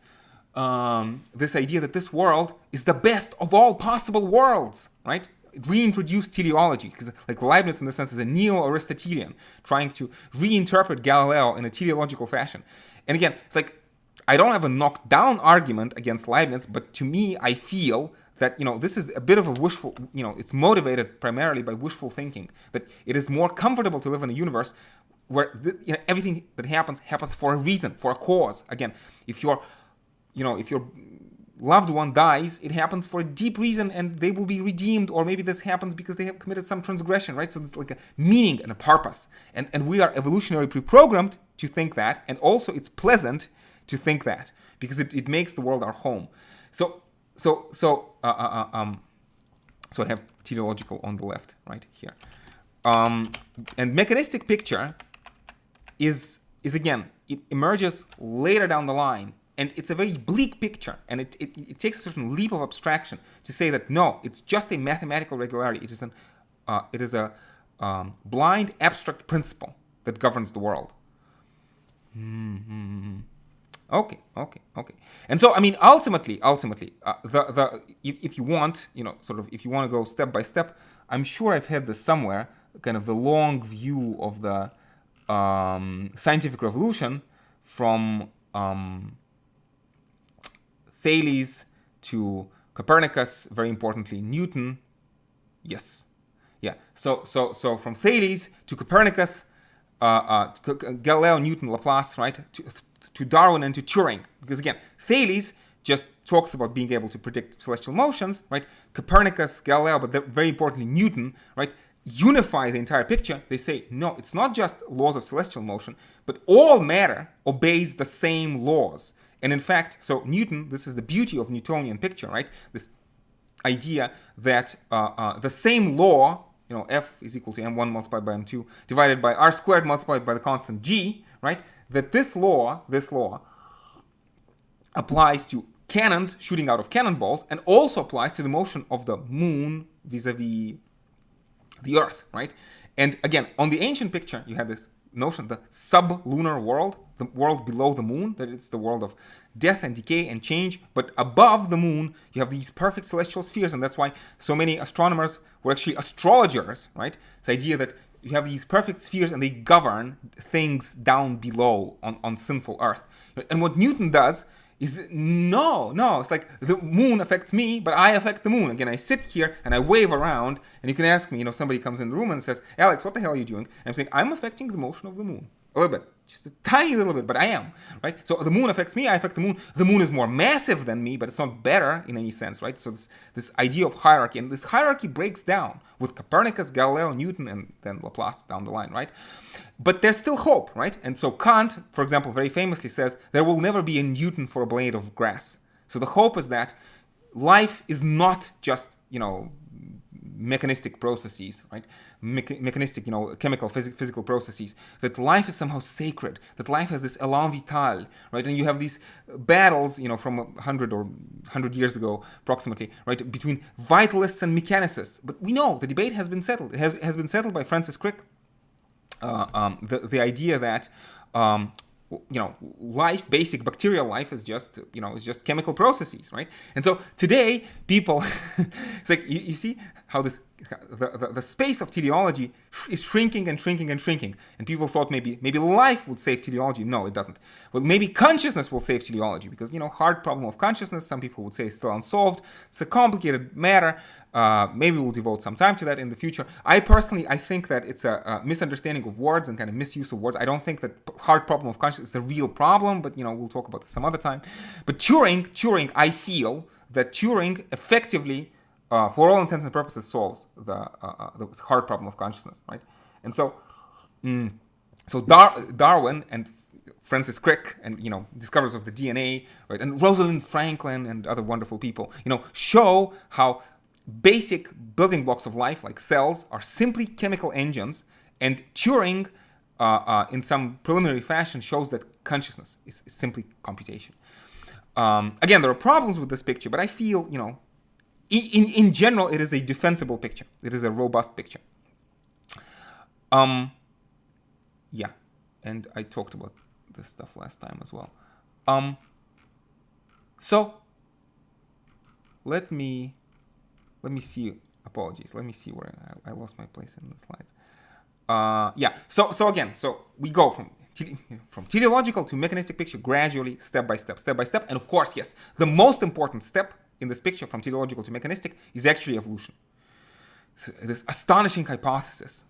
this idea that this world is the best of all possible worlds, right? Reintroduce teleology, because like Leibniz in the sense is a neo-Aristotelian trying to reinterpret Galileo in a teleological fashion. And again, it's like I don't have a knocked down argument against Leibniz, but to me I feel that this is a bit of a wishful, it's motivated primarily by wishful thinking, that it is more comfortable to live in a universe where everything that happens for a reason, for a cause. Again, if your loved one dies, it happens for a deep reason and they will be redeemed, or maybe this happens because they have committed some transgression, right? So it's like a meaning and a purpose. And we are evolutionarily pre-programmed to think that, and also it's pleasant to think that because it makes the world our home. So I have teleological on the left, right here. And mechanistic picture is again, it emerges later down the line, and it's a very bleak picture, and it takes a certain leap of abstraction to say that no, it's just a mathematical regularity. It is a blind abstract principle that governs the world. Okay. And so, I mean, ultimately, if you want, if you want to go step by step, I'm sure I've had this somewhere, kind of the long view of the scientific revolution from Thales to Copernicus, very importantly, Newton. Yes. Yeah. So from Thales to Copernicus, Galileo, Newton, Laplace, right, to Darwin and to Turing. Because again, Thales just talks about being able to predict celestial motions, right? Copernicus, Galileo, but very importantly, Newton, right, unify the entire picture. They say, no, it's not just laws of celestial motion, but all matter obeys the same laws. And in fact, so Newton, this is the beauty of Newtonian picture, right? This idea that the same law, F is equal to m1 multiplied by m2 divided by r squared multiplied by the constant g, right? That this law applies to cannons shooting out of cannonballs and also applies to the motion of the moon vis-a-vis the Earth, right? And again, on the ancient picture, you had this notion, the sub-lunar world, the world below the moon, that it's the world of death and decay and change. But above the moon, you have these perfect celestial spheres, and that's why so many astronomers were actually astrologers, right? This idea that you have these perfect spheres and they govern things down below on sinful Earth. And what Newton does is no, it's like the moon affects me, but I affect the moon. Again, I sit here and I wave around, and you can ask me, somebody comes in the room and says, Alex, what the hell are you doing? And I'm saying, I'm affecting the motion of the moon. A little bit, just a tiny little bit, but I am, right? So the moon affects me, I affect the moon. The moon is more massive than me, but it's not better in any sense, right? So this idea of hierarchy, and this hierarchy breaks down with Copernicus, Galileo, Newton, and then Laplace down the line, right? But there's still hope, right? And so Kant, for example, very famously says, there will never be a Newton for a blade of grass. So the hope is that life is not just, mechanistic processes, right? Mechanistic, chemical, physical processes. That life is somehow sacred. That life has this élan vital, right? And you have these battles, from 100 years ago, approximately, right, between vitalists and mechanicists. But we know the debate has been settled. It has been settled by Francis Crick. The idea that life, basic bacterial life, is just chemical processes, right? And so today, people, it's like you see how this the space of teleology is shrinking and shrinking and shrinking. And people thought maybe life would save teleology. No, it doesn't. Well, maybe consciousness will save teleology because hard problem of consciousness. Some people would say is still unsolved. It's a complicated matter. Maybe we'll devote some time to that in the future. I think that it's a misunderstanding of words and kind of misuse of words. I don't think that hard problem of consciousness is a real problem, but we'll talk about this some other time. But Turing, I feel that Turing effectively, for all intents and purposes, solves the hard problem of consciousness, right? And so, Darwin and Francis Crick and discoverers of the DNA, right, and Rosalind Franklin and other wonderful people, show how basic building blocks of life, like cells, are simply chemical engines, and Turing, in some preliminary fashion, shows that consciousness is simply computation. Again, there are problems with this picture, but I feel, in general, it is a defensible picture. It is a robust picture. Yeah, and I talked about this stuff last time as well. So let me see. Apologies. Let me see where I lost my place in the slides. Yeah. So again, we go from teleological to mechanistic picture gradually, step by step. And of course, yes, the most important step in this picture from teleological to mechanistic is actually evolution. So this astonishing hypothesis,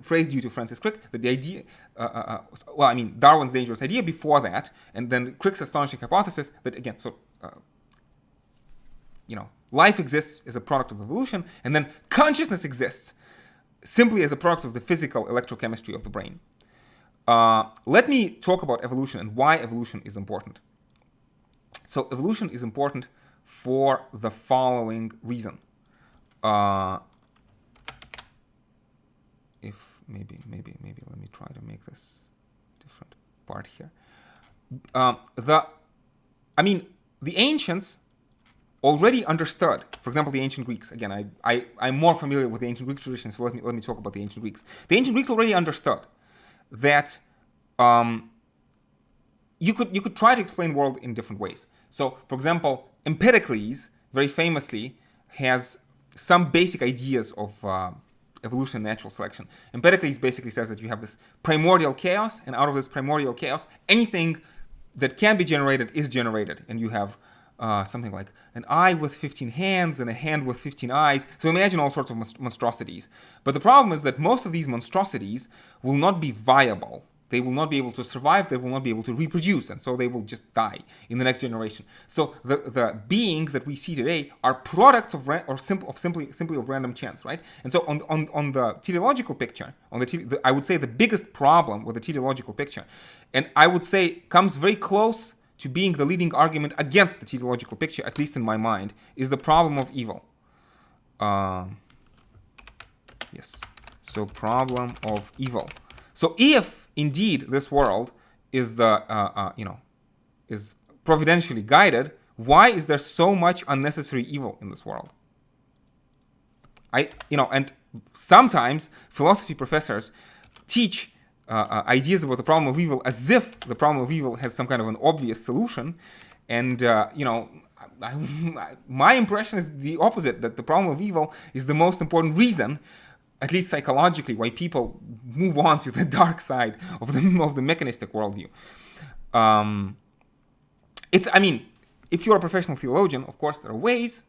phrase due to Francis Crick, that the idea, Darwin's dangerous idea before that, and then Crick's astonishing hypothesis that, again, life exists as a product of evolution, and then consciousness exists simply as a product of the physical electrochemistry of the brain. Let me talk about evolution and why evolution is important. So evolution is important for the following reason. if maybe let me try to make this different part here. The ancients already understood. For example, the ancient Greeks. Again, I'm more familiar with the ancient Greek tradition, so let me talk about the ancient Greeks. The ancient Greeks already understood that you could try to explain the world in different ways. So, for example, Empedocles very famously has some basic ideas of evolution and natural selection. Empedocles basically says that you have this primordial chaos, and out of this primordial chaos, anything that can be generated is generated, and you have something like an eye with 15 hands and a hand with 15 eyes. So imagine all sorts of monstrosities. But the problem is that most of these monstrosities will not be viable. They will not be able to survive. They will not be able to reproduce, and so they will just die in the next generation. So the beings that we see today are products of simply of random chance, right? And so on the teleological picture, I would say the biggest problem with the teleological picture, and I would say comes very close to being the leading argument against the teleological picture, at least in my mind, is the problem of evil. Yes. So problem of evil. So if indeed this world is is providentially guided, why is there so much unnecessary evil in this world? And sometimes philosophy professors teach ideas about the problem of evil as if the problem of evil has some kind of an obvious solution, and my impression is the opposite, that the problem of evil is the most important reason, at least psychologically, why people move on to the dark side of the mechanistic worldview. If you're a professional theologian, of course, there are ways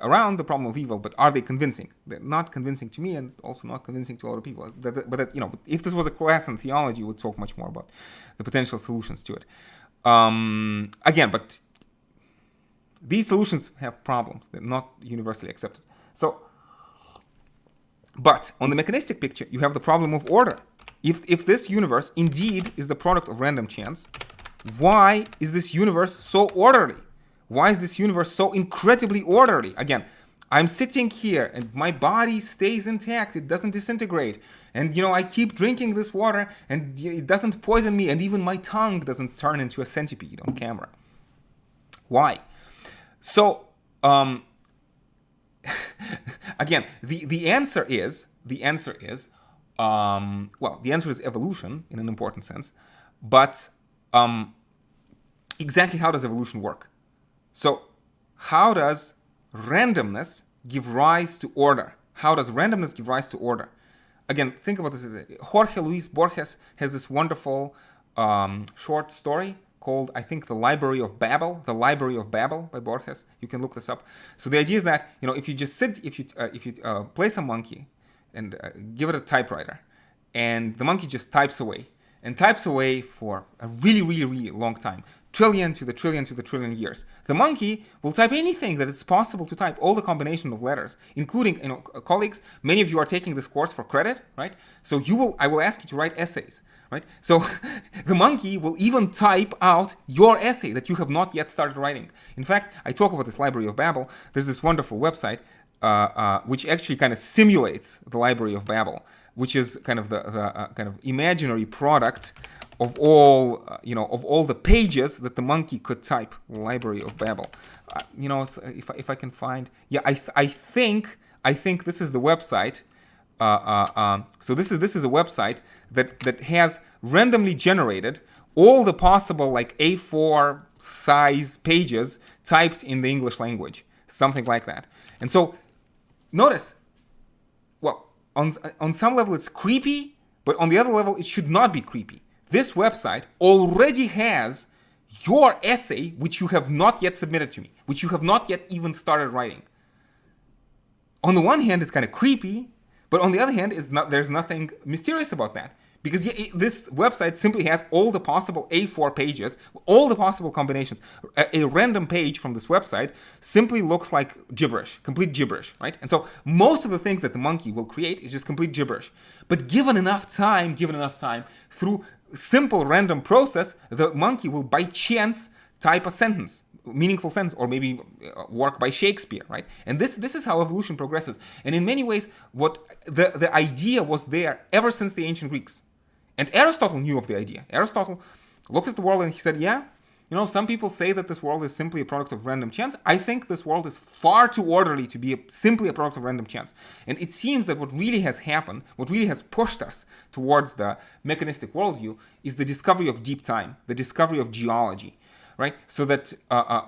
around the problem of evil, but are they convincing? They're not convincing to me, and also not convincing to other people. But if this was a class in theology, we would talk much more about the potential solutions to it. Again, but these solutions have problems. They're not universally accepted. But on the mechanistic picture, you have the problem of order. If this universe indeed is the product of random chance, why is this universe so orderly? Why is this universe so incredibly orderly? Again, I'm sitting here and my body stays intact. It doesn't disintegrate. And, I keep drinking this water and it doesn't poison me. And even my tongue doesn't turn into a centipede on camera. Why? So, again, the answer is evolution in an important sense, but exactly how does evolution work? So how does randomness give rise to order? How does randomness give rise to order? Again, think about this. Jorge Luis Borges has this wonderful short story called, I think, The Library of Babel by Borges. You can look this up. So the idea is that, if you place a monkey and give it a typewriter, and the monkey just types away for a really, really, really long time, trillion to the trillion years. The monkey will type anything that it's possible to type, all the combination of letters, including, colleagues, many of you are taking this course for credit, right? So I will ask you to write essays, right? So the monkey will even type out your essay that you have not yet started writing. In fact, I talk about this Library of Babel. There's this wonderful website which actually kind of simulates the Library of Babel, which is kind of the kind of imaginary product of all the pages that the monkey could type. Library of Babel. If I can find, I think this is the website. So this is a website that has randomly generated all the possible A4 size pages typed in the English language, something like that. And so notice, on some level it's creepy, but on the other level it should not be creepy. This website already has your essay, which you have not yet submitted to me, which you have not yet even started writing. On the one hand, it's kind of creepy, but on the other hand, there's nothing mysterious about that. Because this website simply has all the possible A4 pages, all the possible combinations. A random page from this website simply looks like gibberish, complete gibberish, right? And so most of the things that the monkey will create is just complete gibberish. But given enough time, through simple random process, the monkey will by chance type a sentence. meaningful sense, or maybe work by Shakespeare, right? And this is how evolution progresses. And in many ways, what the idea was there ever since the ancient Greeks. And Aristotle knew of the idea. Aristotle looked at the world and he said, yeah, some people say that this world is simply a product of random chance. I think this world is far too orderly to be simply a product of random chance. And it seems that what really has happened, what really has pushed us towards the mechanistic worldview, is the discovery of deep time, the discovery of geology, right? So that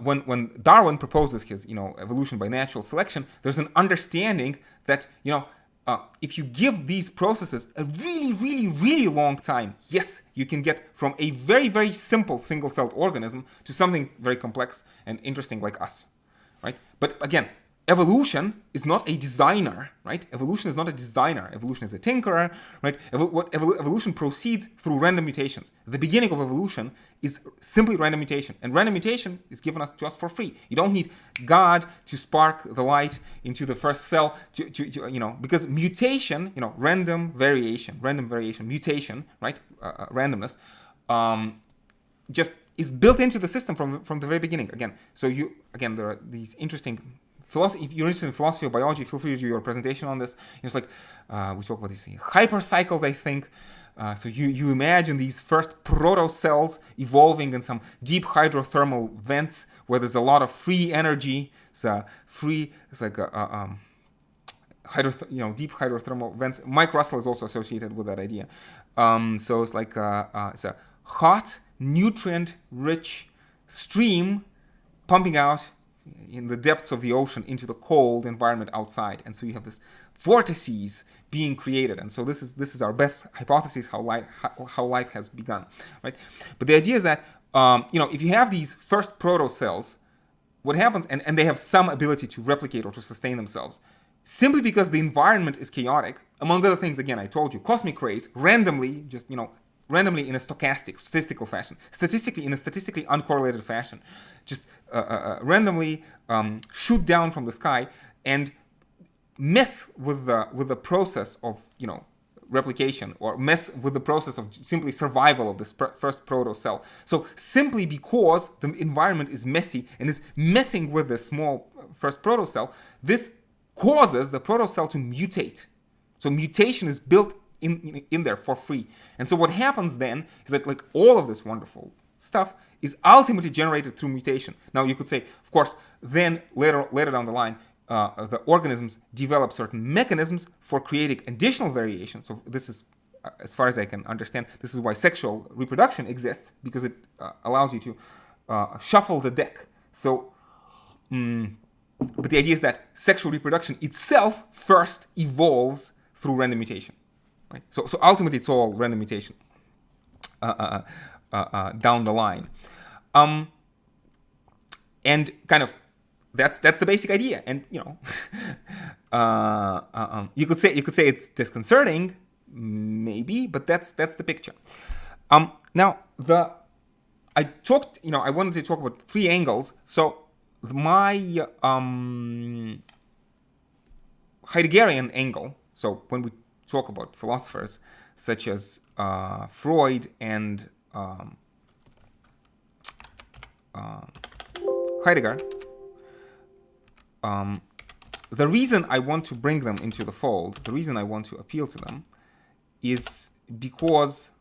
when Darwin proposes his, evolution by natural selection, there's an understanding that, if you give these processes a really, really, really long time, yes, you can get from a very, very simple single-celled organism to something very complex and interesting like us, right? But again, evolution is not a designer, right? Evolution is not a designer. Evolution is a tinkerer, right? Evolution proceeds through random mutations. The beginning of evolution is simply random mutation. And random mutation is given to us for free. You don't need God to spark the light into the first cell because mutation, random variation, mutation, right? Randomness, just is built into the system from the very beginning. There are these interesting philosophy. If you're interested in philosophy or biology, feel free to do your presentation on this. It's like we talk about these hypercycles, I think. So you imagine these first proto-cells evolving in some deep hydrothermal vents where there's a lot of free energy. It's like deep hydrothermal vents. Mike Russell is also associated with that idea. So it's like it's a hot, nutrient-rich stream pumping out in the depths of the ocean into the cold environment outside, and so you have this vortices being created, and so this is our best hypothesis how life has begun, right? But the idea is that if you have these first proto cells, what happens, and they have some ability to replicate or to sustain themselves, simply because the environment is chaotic, among other things. Again, I told you, cosmic rays randomly, randomly in a statistical fashion, statistically in a statistically uncorrelated fashion, just randomly shoot down from the sky and mess with the process of replication, or mess with the process of simply survival of this first proto cell. So simply because the environment is messy and is messing with the small first proto cell, this causes the proto cell to mutate. So mutation is built in there for free. And so what happens then is that all of this wonderful stuff is ultimately generated through mutation. Now you could say, of course, then later down the line, the organisms develop certain mechanisms for creating additional variation. So this is, as far as I can understand, this is why sexual reproduction exists, because it allows you to shuffle the deck. So, but the idea is that sexual reproduction itself first evolves through random mutation. Right? So ultimately, it's all random mutation down the line, and kind of that's the basic idea. And you could say it's disconcerting, maybe, but that's the picture. Now I wanted to talk about three angles. So my Heideggerian angle. So when we talk about philosophers such as Freud and Heidegger, the reason I want to bring them into the fold, the reason I want to appeal to them, is because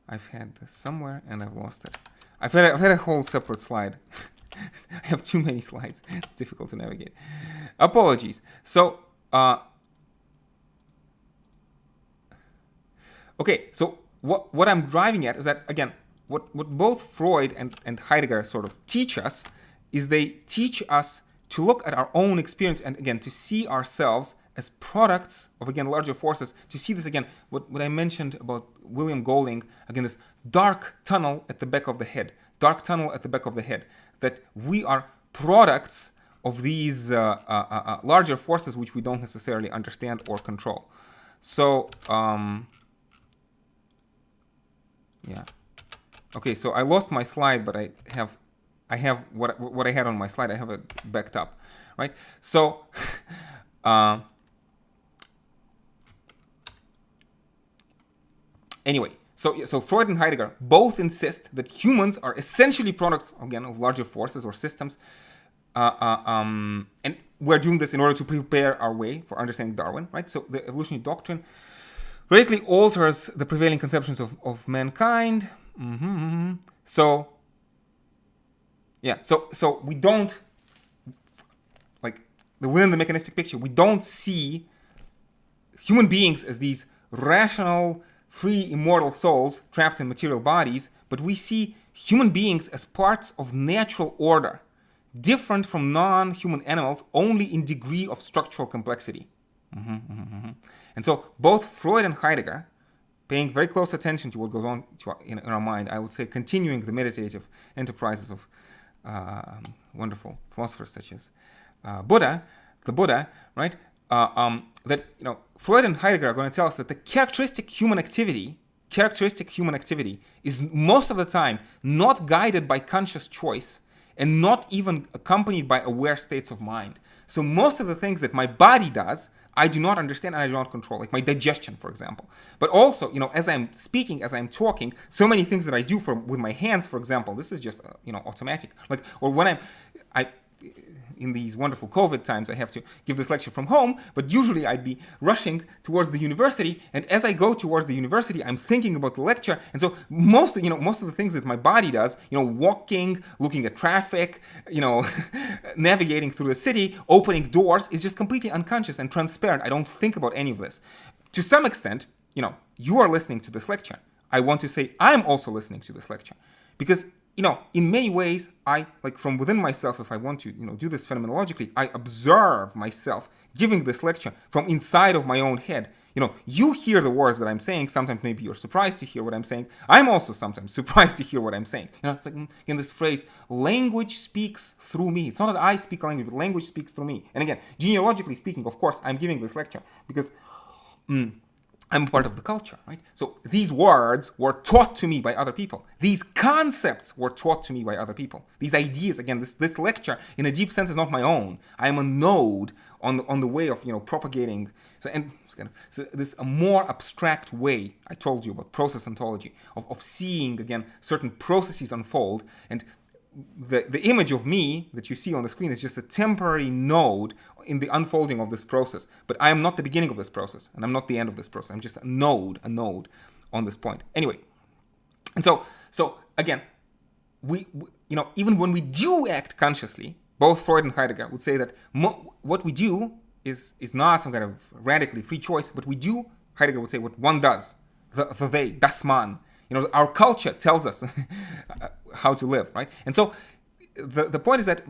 I've had this somewhere and I've lost it. I've had a whole separate slide. I have too many slides. It's difficult to navigate. Apologies. So, okay. So what I'm driving at is that, again, what both Freud and Heidegger sort of teach us is they teach us to look at our own experience and, again, to see ourselves as products of, again, larger forces. To see this, again, what I mentioned about William Golding, again, this dark tunnel at the back of the head. Dark tunnel at the back of the head. That we are products of these larger forces which we don't necessarily understand or control. So, yeah. Okay, so I lost my slide, but I have what I had on my slide. I have it backed up, right? So, anyway, So Freud and Heidegger both insist that humans are essentially products, again, of larger forces or systems. And we're doing this in order to prepare our way for understanding Darwin, right? So the evolutionary doctrine radically alters the prevailing conceptions of mankind. So, yeah, so we don't, like, within the mechanistic picture, we don't see human beings as these rational, free, immortal souls trapped in material bodies, but we see human beings as parts of natural order, different from non-human animals only in degree of structural complexity. And so both Freud and Heidegger, paying very close attention to what goes on in our mind, I would say continuing the meditative enterprises of wonderful philosophers such as the Buddha, right? That, you know, Freud and Heidegger are going to tell us that the characteristic human activity is most of the time not guided by conscious choice and not even accompanied by aware states of mind. So most of the things that my body does, I do not understand and I do not control, like my digestion, for example. But also, you know, as I'm speaking, as I'm talking, so many things that I do with my hands, for example, this is just, you know, automatic. Like, or when in these wonderful COVID times, I have to give this lecture from home, but usually I'd be rushing towards the university, and as I go towards the university, I'm thinking about the lecture, and so most of the things that my body does, you know, walking, looking at traffic, you know, navigating through the city, opening doors, is just completely unconscious and transparent. I don't think about any of this. To some extent, you know, you are listening to this lecture. I want to say I'm also listening to this lecture, because, you know, in many ways, I, like, from within myself, if I want to, you know, do this phenomenologically, I observe myself giving this lecture from inside of my own head. You know, you hear the words that I'm saying. Sometimes maybe you're surprised to hear what I'm saying. I'm also sometimes surprised to hear what I'm saying. You know, it's like in this phrase, language speaks through me. It's not that I speak a language, but language speaks through me. And again, genealogically speaking, of course, I'm giving this lecture because I'm a part of the culture, right? So these words were taught to me by other people. These concepts were taught to me by other people. These ideas, again, this lecture, in a deep sense, is not my own. I am a node on the way of, you know, propagating. So this a more abstract way, I told you about process ontology, of seeing, again, certain processes unfold. And the image of me that you see on the screen is just a temporary node in the unfolding of this process. But I am not the beginning of this process, and I'm not the end of this process. I'm just a node on this point. Anyway, and so again, we you know, even when we do act consciously, both Freud and Heidegger would say that what we do is not some kind of radically free choice, but we do, Heidegger would say, what one does, the they, das Man. You know, our culture tells us how to live, right? And so the point is that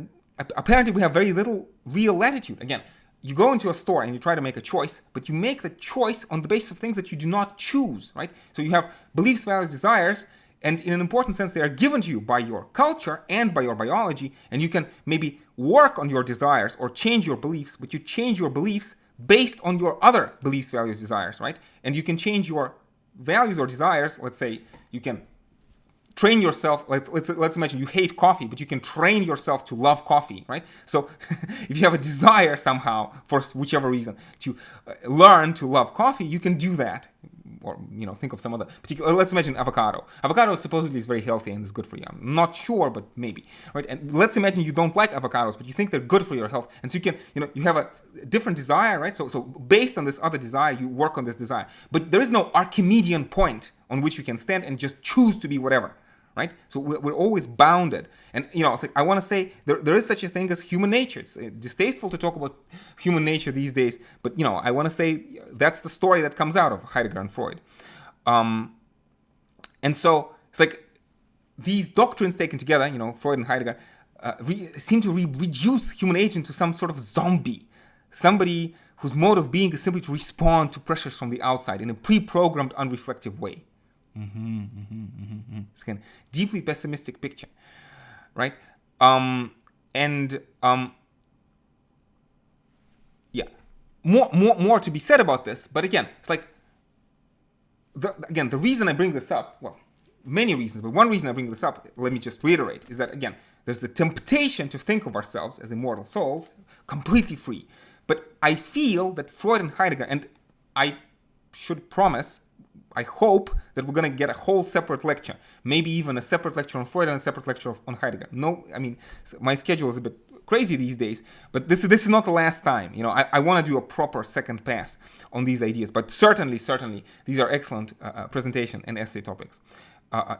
apparently we have very little real latitude. Again, you go into a store and you try to make a choice, but you make the choice on the basis of things that you do not choose, right? So you have beliefs, values, desires, and in an important sense, they are given to you by your culture and by your biology, and you can maybe work on your desires or change your beliefs, but you change your beliefs based on your other beliefs, values, desires, right? And you can change your values or desires. Let's say you can train yourself. Let's imagine you hate coffee, but you can train yourself to love coffee, right? So if you have a desire somehow, for whichever reason, to learn to love coffee, you can do that. Or, you know, think of some other particular, let's imagine avocado. Avocado supposedly is very healthy and is good for you. I'm not sure, but maybe, right? And let's imagine you don't like avocados, but you think they're good for your health. And so you can, you know, you have a different desire, right? So based on this other desire, you work on this desire. But there is no Archimedean point on which you can stand and just choose to be whatever, right? So we're always bounded. And, you know, it's like, I want to say there is such a thing as human nature. It's distasteful to talk about human nature these days, but, you know, I want to say that's the story that comes out of Heidegger and Freud. And so it's like these doctrines taken together, you know, Freud and Heidegger, seem to reduce human agent to some sort of zombie, somebody whose mode of being is simply to respond to pressures from the outside in a pre-programmed, unreflective way. It's kind of deeply pessimistic picture, right? Yeah, more to be said about this. But again, it's like the reason I bring this up, well, many reasons, but one reason I bring this up, let me just reiterate, is that again, there's the temptation to think of ourselves as immortal souls, completely free. But I feel that Freud and Heidegger, and I should promise, I hope that we're going to get a whole separate lecture, maybe even a separate lecture on Freud and a separate lecture on Heidegger. No, I mean, my schedule is a bit crazy these days, but this is not the last time. I want to do a proper second pass on these ideas, but certainly, these are excellent presentation and essay topics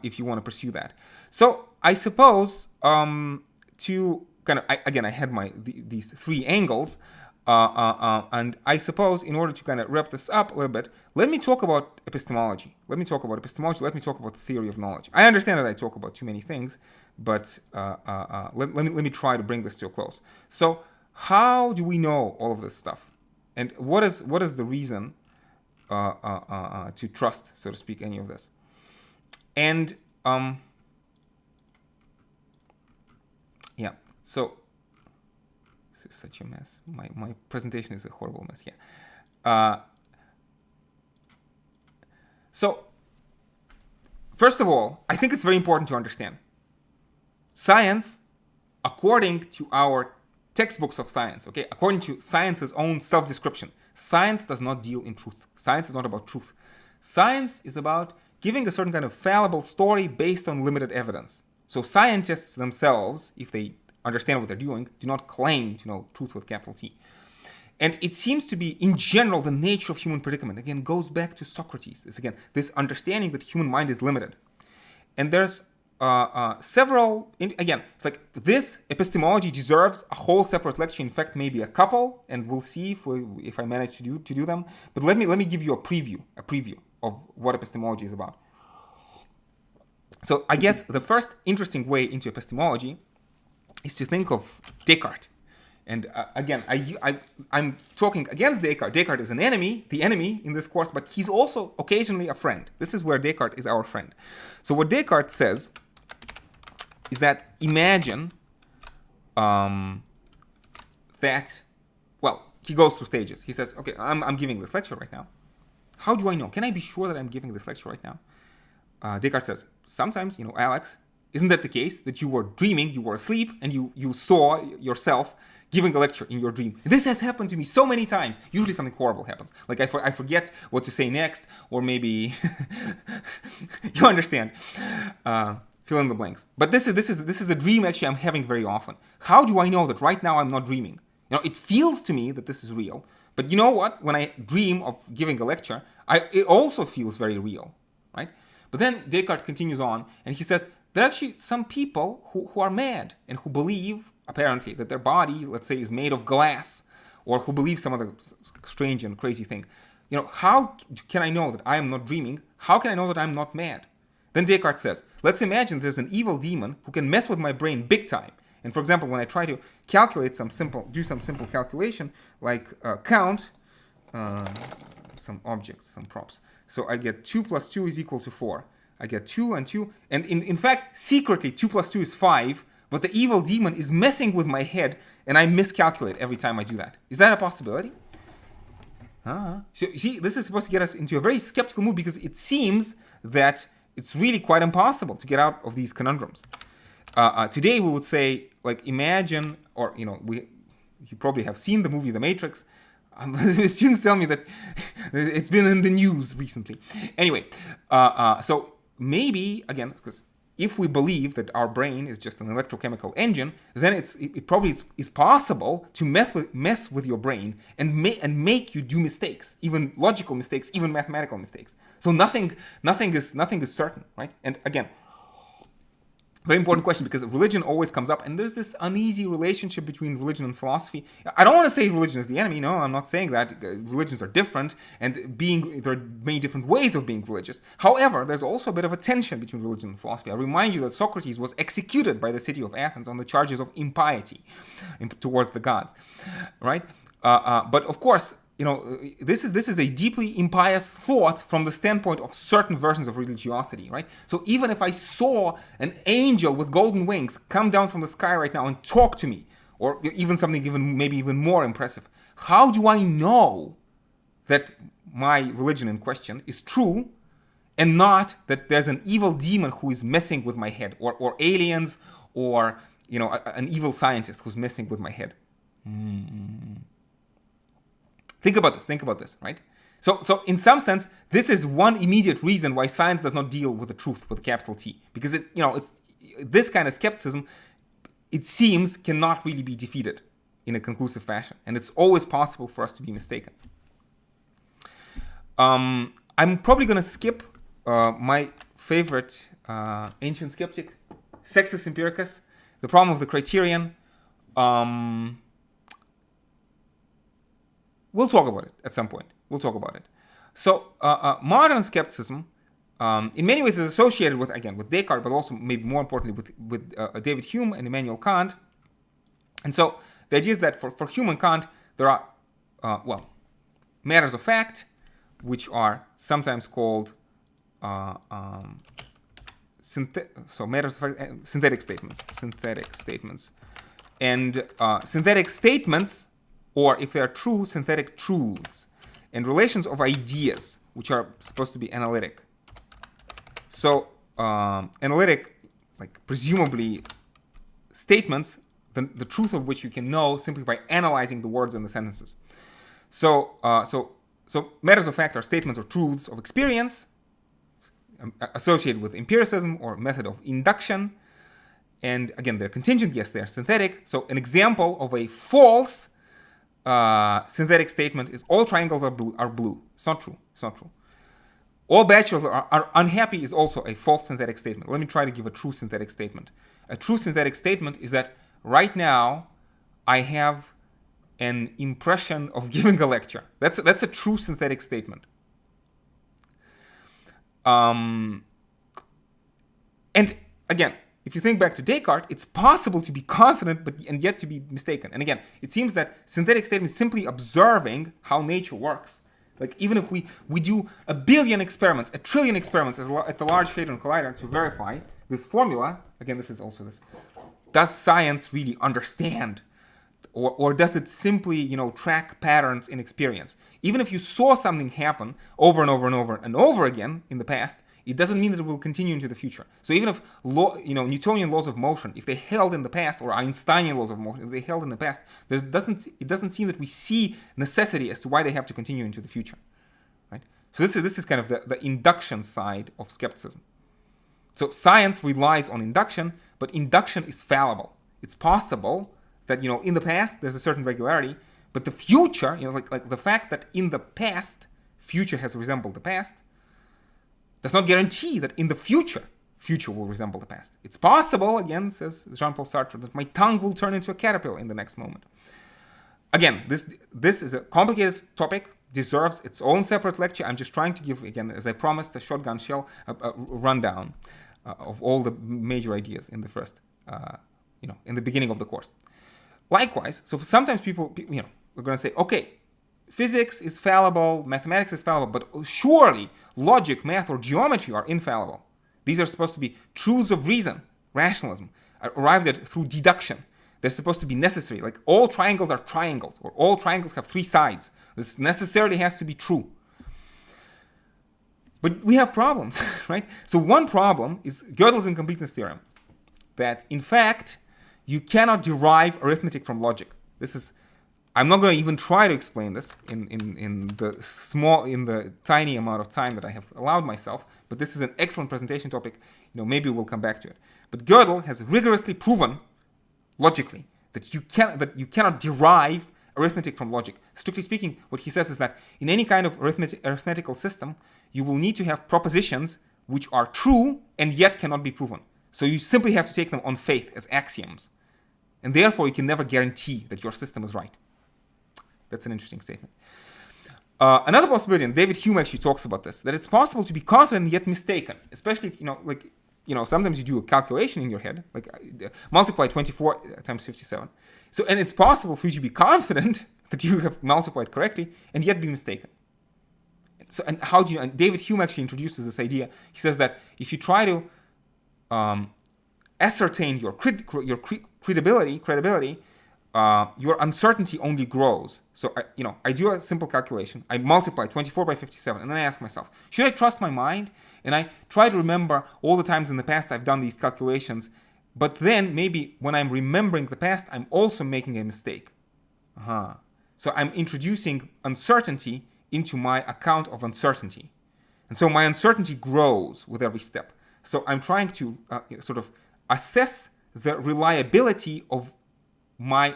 if you want to pursue that. So I suppose to kind of, I had these three angles, and I suppose in order to kind of wrap this up a little bit, let me talk about epistemology. Let me talk about the theory of knowledge. I understand that I talk about too many things, but let me try to bring this to a close. So how do we know all of this stuff? And what is the reason to trust, so to speak, any of this? And so this is such a mess. My presentation is a horrible mess. So first of all, I think it's very important to understand science, according to our textbooks of science, okay, according to science's own self-description, science does not deal in truth. Science is not about truth. Science is about giving a certain kind of fallible story based on limited evidence. So scientists themselves, if they understand what they're doing, do not claim to know truth with capital T. And it seems to be, in general, the nature of human predicament. Again, goes back to Socrates. This understanding that human mind is limited. And there's several, again, it's like this epistemology deserves a whole separate lecture. In fact, maybe a couple, and we'll see if I manage to do them. But let me give you a preview of what epistemology is about. So I guess the first interesting way into epistemology is to think of Descartes. And again, I'm talking against Descartes. Descartes is the enemy in this course, but he's also occasionally a friend. This is where Descartes is our friend. So what Descartes says is that imagine that, well, he goes through stages. He says, okay, I'm giving this lecture right now. How do I know? Can I be sure that I'm giving this lecture right now? Descartes says, sometimes, Alex, isn't that the case that you were dreaming, you were asleep, and you saw yourself giving a lecture in your dream? This has happened to me so many times. Usually something horrible happens. Like I forget what to say next, or maybe you understand. Fill in the blanks. But this is a dream actually I'm having very often. How do I know that right now I'm not dreaming? It feels to me that this is real. But you know what? When I dream of giving a lecture, it also feels very real, right? But then Descartes continues on, and he says there are actually some people who are mad and who believe, apparently, that their body, let's say, is made of glass, or who believe some other strange and crazy thing. How can I know that I am not dreaming? How can I know that I'm not mad? Then Descartes says, let's imagine there's an evil demon who can mess with my brain big time. And for example, when I try to calculate do some simple calculation, like count some objects, some props. So I get 2 plus 2 is equal to 4. I get 2 and 2. And in fact, secretly, 2 plus 2 is 5. But the evil demon is messing with my head, and I miscalculate every time I do that. Is that a possibility? So you see, this is supposed to get us into a very skeptical mood, because it seems that it's really quite impossible to get out of these conundrums. Today we would say, like, imagine, or you probably have seen the movie The Matrix. Students tell me that it's been in the news recently. Anyway, so maybe, again, because if we believe that our brain is just an electrochemical engine, then it probably is possible to mess with your brain and make you do mistakes, even logical mistakes, even mathematical mistakes. So nothing is certain, right? And again, very important question, because religion always comes up, and there's this uneasy relationship between religion and philosophy. I don't want to say religion is the enemy. No, I'm not saying that. Religions are different, and there are many different ways of being religious. However, there's also a bit of a tension between religion and philosophy. I remind you that Socrates was executed by the city of Athens on the charges of impiety towards the gods, right? But of course, this is a deeply impious thought from the standpoint of certain versions of religiosity, right? So even if I saw an angel with golden wings come down from the sky right now and talk to me, or even something maybe even more impressive, how do I know that my religion in question is true, and not that there's an evil demon who is messing with my head, or aliens, or an evil scientist who's messing with my head? Think about this, right? So in some sense, this is one immediate reason why science does not deal with the truth with a capital T, because it's this kind of skepticism, it seems, cannot really be defeated in a conclusive fashion, and it's always possible for us to be mistaken. I'm probably going to skip my favorite ancient skeptic, Sextus Empiricus, the problem of the criterion. We'll talk about it at some point. We'll talk about it. So modern skepticism, in many ways, is associated with Descartes, but also maybe more importantly with David Hume and Immanuel Kant. And so the idea is that for Hume and Kant, there are matters of fact, which are sometimes called synthetic statements, and synthetic statements, or if they are true, synthetic truths, and relations of ideas, which are supposed to be analytic. So analytic, like presumably statements, the truth of which you can know simply by analyzing the words in the sentences. So matters of fact are statements or truths of experience associated with empiricism or method of induction. And again, they're contingent, yes, they're synthetic. So an example of a false synthetic statement is all triangles are blue. It's not true. It's not true. All bachelors are unhappy is also a false synthetic statement. Let me try to give a true synthetic statement. A true synthetic statement is that right now I have an impression of giving a lecture. That's a true synthetic statement. And again, if you think back to Descartes, it's possible to be confident and yet to be mistaken. And again, it seems that synthetic statement is simply observing how nature works. Like even if we do 1 billion experiments, 1 trillion experiments at the Large Hadron Collider to verify this formula, again, this is also this, does science really understand? Or does it simply, track patterns in experience? Even if you saw something happen over and over and over and over again in the past, it doesn't mean that it will continue into the future. So even if Newtonian laws of motion, if they held in the past, or Einsteinian laws of motion, if they held in the past, it doesn't seem that we see necessity as to why they have to continue into the future, right? So this is kind of the induction side of skepticism. So science relies on induction, but induction is fallible. It's possible that in the past there's a certain regularity, but the future, like the fact that in the past future has resembled the past, does not guarantee that in the future will resemble the past. It's possible, again, says Jean-Paul Sartre, that my tongue will turn into a caterpillar in the next moment. Again, this is a complicated topic, deserves its own separate lecture. I'm just trying to give, again, as I promised, a shotgun shell, a rundown of all the major ideas in the first, in the beginning of the course. Likewise, so sometimes people are going to say, okay, physics is fallible, mathematics is fallible, but surely logic, math, or geometry are infallible. These are supposed to be truths of reason, rationalism, arrived at through deduction. They're supposed to be necessary, like all triangles are triangles, or all triangles have 3 sides. This necessarily has to be true. But we have problems, right? So one problem is Girdles' incompleteness theorem, that in fact, you cannot derive arithmetic from logic. I'm not going to even try to explain this in the tiny amount of time that I have allowed myself, but this is an excellent presentation topic. Maybe we'll come back to it. But Gödel has rigorously proven logically that you cannot derive arithmetic from logic. Strictly speaking, what he says is that in any kind of arithmetical system, you will need to have propositions which are true and yet cannot be proven. So you simply have to take them on faith as axioms. And therefore, you can never guarantee that your system is right. That's an interesting statement. Another possibility, and David Hume actually talks about this, that it's possible to be confident yet mistaken, especially if, sometimes you do a calculation in your head, like multiply 24 times 57. So, and it's possible for you to be confident that you have multiplied correctly and yet be mistaken. So, and how do you, and David Hume actually introduces this idea. He says that if you try to ascertain your credibility, your uncertainty only grows. So, I do a simple calculation. I multiply 24 by 57, and then I ask myself, should I trust my mind? And I try to remember all the times in the past I've done these calculations, but then maybe when I'm remembering the past, I'm also making a mistake. So I'm introducing uncertainty into my account of uncertainty. And so my uncertainty grows with every step. So I'm trying to sort of assess the reliability of my,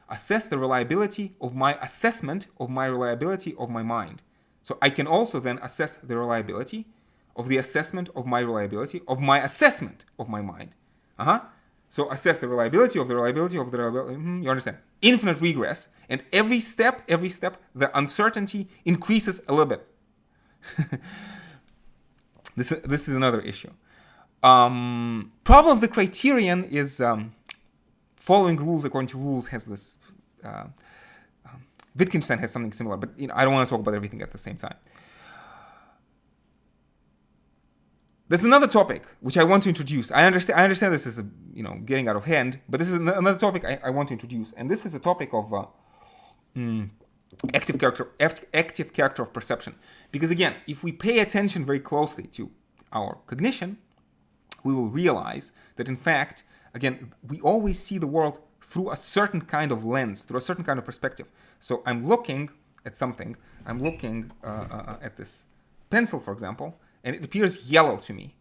assess the reliability of my assessment of my reliability of my mind. So I can also then assess the reliability of the assessment of my reliability of my assessment of my mind. So assess the reliability of the reliability of the reliability. You understand? Infinite regress, and every step, the uncertainty increases a little bit. This is another issue. Problem of the criterion is following rules according to rules has this. Wittgenstein has something similar, but I don't want to talk about everything at the same time. There's another topic which I want to introduce. I understand this is getting out of hand, but this is another topic I want to introduce, and this is a topic of active character of perception. Because again, if we pay attention very closely to our cognition, we will realize that in fact, again, we always see the world through a certain kind of lens, through a certain kind of perspective. So I'm looking at something. I'm looking at this pencil, for example, and it appears yellow to me.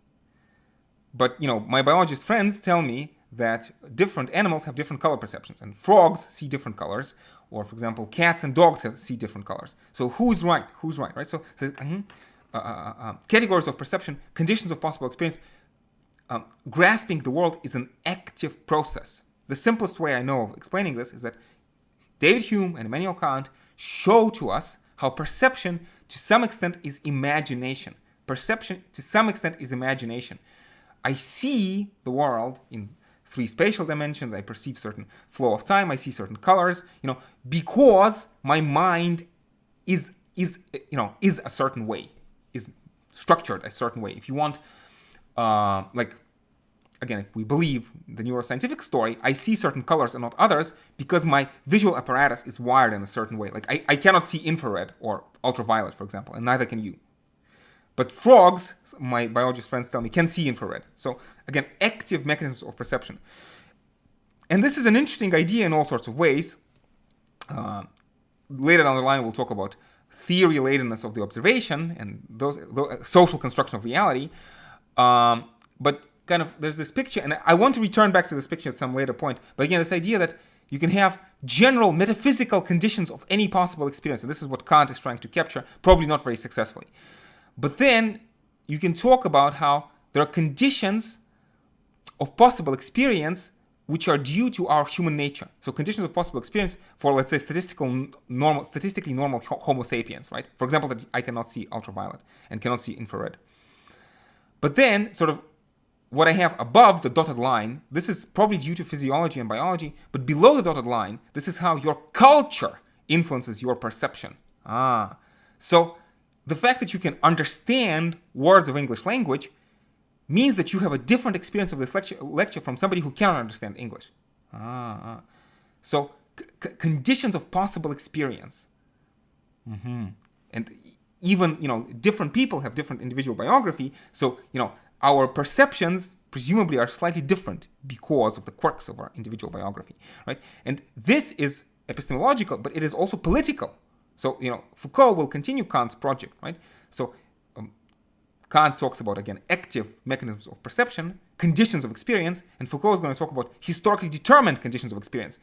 But, my biologist friends tell me that different animals have different color perceptions, and frogs see different colors, or, for example, cats and dogs see different colors. So who's right, right? So categories of perception, conditions of possible experience, grasping the world is an active process. The simplest way I know of explaining this is that David Hume and Immanuel Kant show to us how perception, to some extent, is imagination. Perception, to some extent, is imagination. I see the world in 3 spatial dimensions. I perceive certain flow of time. I see certain colors. Because my mind is a certain way, is structured a certain way. If you want, again, if we believe the neuroscientific story, I see certain colors and not others because my visual apparatus is wired in a certain way. Like I cannot see infrared or ultraviolet, for example, and neither can you. But frogs, my biologist friends tell me, can see infrared. So again, active mechanisms of perception. And this is an interesting idea in all sorts of ways. Later down the line, we'll talk about theory-latedness of the observation and those social construction of reality. But kind of, there's this picture, and I want to return back to this picture at some later point. But again, this idea that you can have general metaphysical conditions of any possible experience. And this is what Kant is trying to capture, probably not very successfully. But then you can talk about how there are conditions of possible experience which are due to our human nature. So conditions of possible experience for, let's say, statistically normal Homo sapiens, right? For example, that I cannot see ultraviolet and cannot see infrared. But then, sort of, what I have above the dotted line, this is probably due to physiology and biology, but below the dotted line, this is how your culture influences your perception. So the fact that you can understand words of English language means that you have a different experience of this lecture from somebody who cannot understand English. So conditions of possible experience. And even, different people have different individual biography. So, our perceptions presumably are slightly different because of the quirks of our individual biography, right? And this is epistemological, but it is also political. So, Foucault will continue Kant's project, right? So, Kant talks about, again, active mechanisms of perception, conditions of experience, and Foucault is going to talk about historically determined conditions of experience.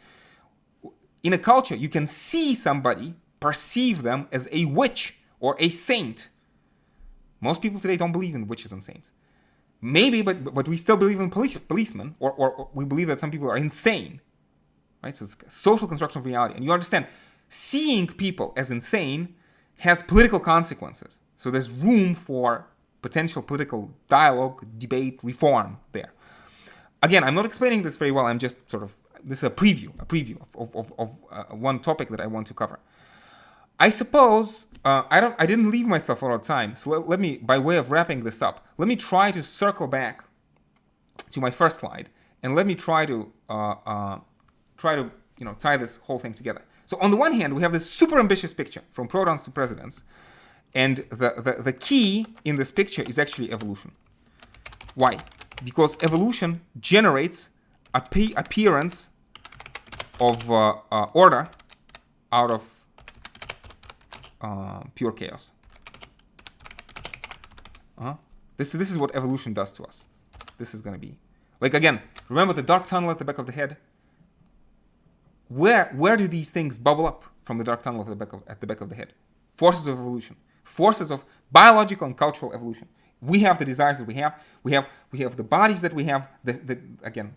In a culture, you can see somebody, perceive them as a witch or a saint. Most people today don't believe in witches and saints. Maybe, but we still believe in policemen, or we believe that some people are insane, right? So it's social construction of reality. And you understand, seeing people as insane has political consequences. So there's room for potential political dialogue, debate, reform there. Again, I'm not explaining this very well. I'm just this is a preview of one topic that I want to cover. I suppose I didn't leave myself a lot of time. So let me, by way of wrapping this up, let me try to circle back to my first slide, and let me try to tie this whole thing together. So on the one hand, we have this super ambitious picture from protons to presidents, and the key in this picture is actually evolution. Why? Because evolution generates appearance of order out of pure chaos. This is what evolution does to us. This is going to be like, again, remember the dark tunnel at the back of the head? Where do these things bubble up from the dark tunnel at the back of the head? Forces of evolution, forces of biological and cultural evolution. We have the desires that we have. We have the bodies that we have. Again,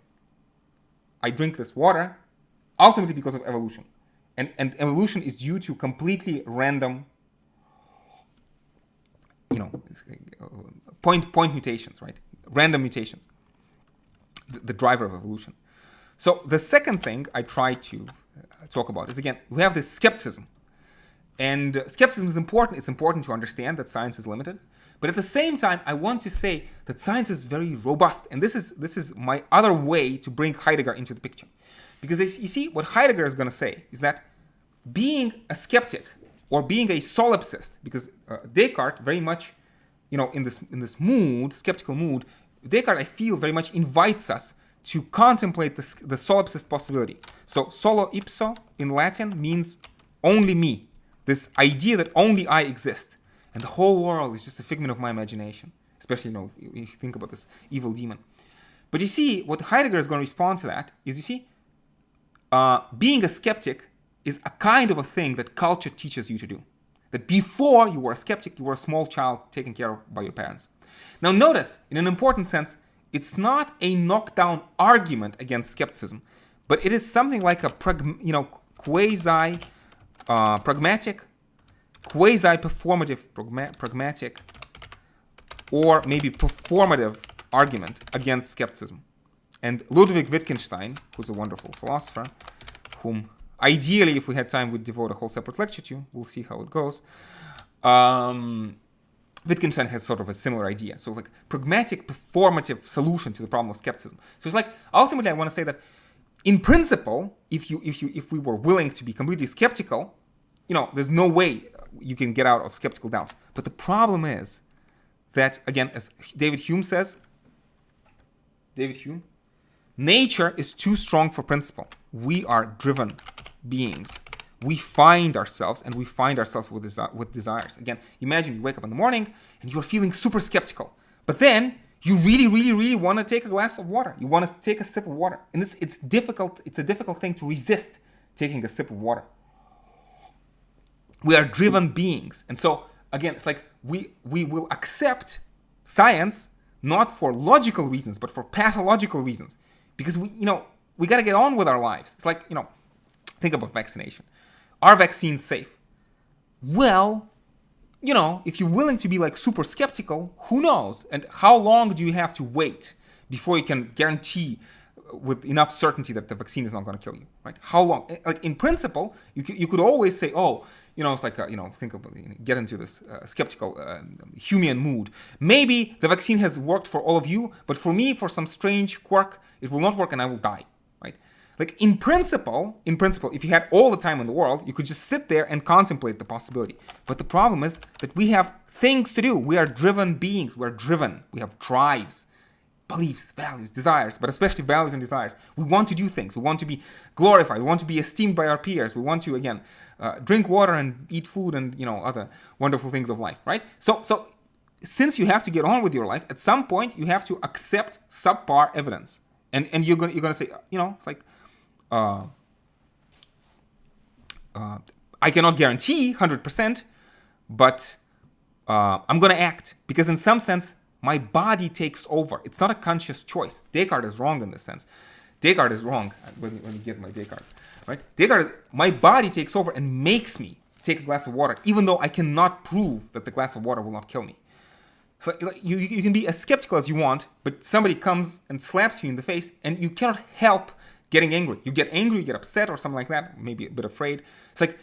I drink this water ultimately because of evolution, and evolution is due to completely random, point mutations, right? Random mutations. The driver of evolution. So the second thing I try to talk about is, again, we have this skepticism. And skepticism is important. It's important to understand that science is limited. But at the same time, I want to say that science is very robust. And this is my other way to bring Heidegger into the picture. Because you see, what Heidegger is going to say is that being a skeptic or being a solipsist, because Descartes very much, in this mood, skeptical mood, Descartes, I feel, very much invites us to contemplate the solipsist possibility. So solo ipso in Latin means only me. This idea that only I exist. And the whole world is just a figment of my imagination. Especially, if you think about this evil demon. But you see, what Heidegger is going to respond to that is, being a skeptic is a kind of a thing that culture teaches you to do. That before you were a skeptic, you were a small child taken care of by your parents. Now notice, in an important sense, it's not a knockdown argument against skepticism, but it is something like a quasi-pragmatic, quasi-performative, pragmatic, or maybe performative argument against skepticism. And Ludwig Wittgenstein, who's a wonderful philosopher, whom ideally, if we had time, we'd devote a whole separate lecture to. We'll see how it goes. Wittgenstein has sort of a similar idea. So like pragmatic, performative solution to the problem of skepticism. So it's like, ultimately, I want to say that in principle, if we were willing to be completely skeptical, there's no way you can get out of skeptical doubts. But the problem is that, again, as David Hume says, nature is too strong for principle. We are driven beings. We find ourselves, and we find ourselves with desires. Again, imagine you wake up in the morning and you're feeling super skeptical. But then you really, really, really want to take a glass of water. You want to take a sip of water. And it's difficult. It's a difficult thing to resist taking a sip of water. We are driven beings. And so, again, it's like we will accept science not for logical reasons, but for pathological reasons. Because we got to get on with our lives. It's like, think about vaccination. Are vaccines safe? Well, if you're willing to be like super skeptical, who knows? And how long do you have to wait before you can guarantee with enough certainty that the vaccine is not going to kill you, right? How long? Like in principle, you could always say, it's like, think about, get into this skeptical Humean mood. Maybe the vaccine has worked for all of you, but for me, for some strange quirk, it will not work and I will die, right? Like in principle, if you had all the time in the world, you could just sit there and contemplate the possibility. But the problem is that we have things to do. We are driven beings. We're driven. We have drives, beliefs, values, desires, but especially values and desires. We want to do things. We want to be glorified. We want to be esteemed by our peers. We want to, again, drink water and eat food and, other wonderful things of life, right? So since you have to get on with your life, at some point you have to accept subpar evidence. And you're gonna say, it's like, I cannot guarantee 100%, but I'm going to act because in some sense, my body takes over. It's not a conscious choice. Descartes is wrong in this sense. Descartes is wrong. Let me get my Descartes, right? Descartes, my body takes over and makes me take a glass of water, even though I cannot prove that the glass of water will not kill me. So you can be as skeptical as you want, but somebody comes and slaps you in the face and you cannot help getting angry. You get angry, you get upset or something like that, maybe a bit afraid. It's like,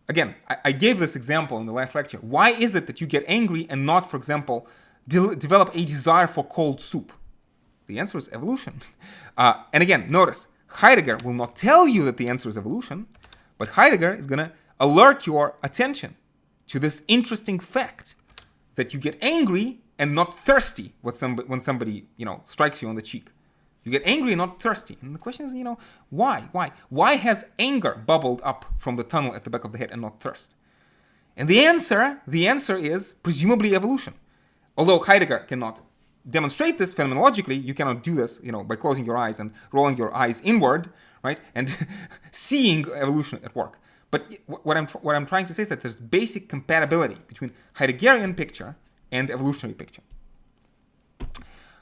again, I gave this example in the last lecture. Why is it that you get angry and not, for example, develop a desire for cold soup? The answer is evolution. And again, notice, Heidegger will not tell you that the answer is evolution, but Heidegger is going to alert your attention to this interesting fact that you get angry and not thirsty when somebody strikes you on the cheek. You get angry and not thirsty. And the question is, why? Why has anger bubbled up from the tunnel at the back of the head and not thirst? And the answer is presumably evolution. Although Heidegger cannot demonstrate this phenomenologically, you cannot do this, by closing your eyes and rolling your eyes inward, right, and seeing evolution at work. But what I'm trying to say is that there's basic compatibility between Heideggerian picture and evolutionary picture.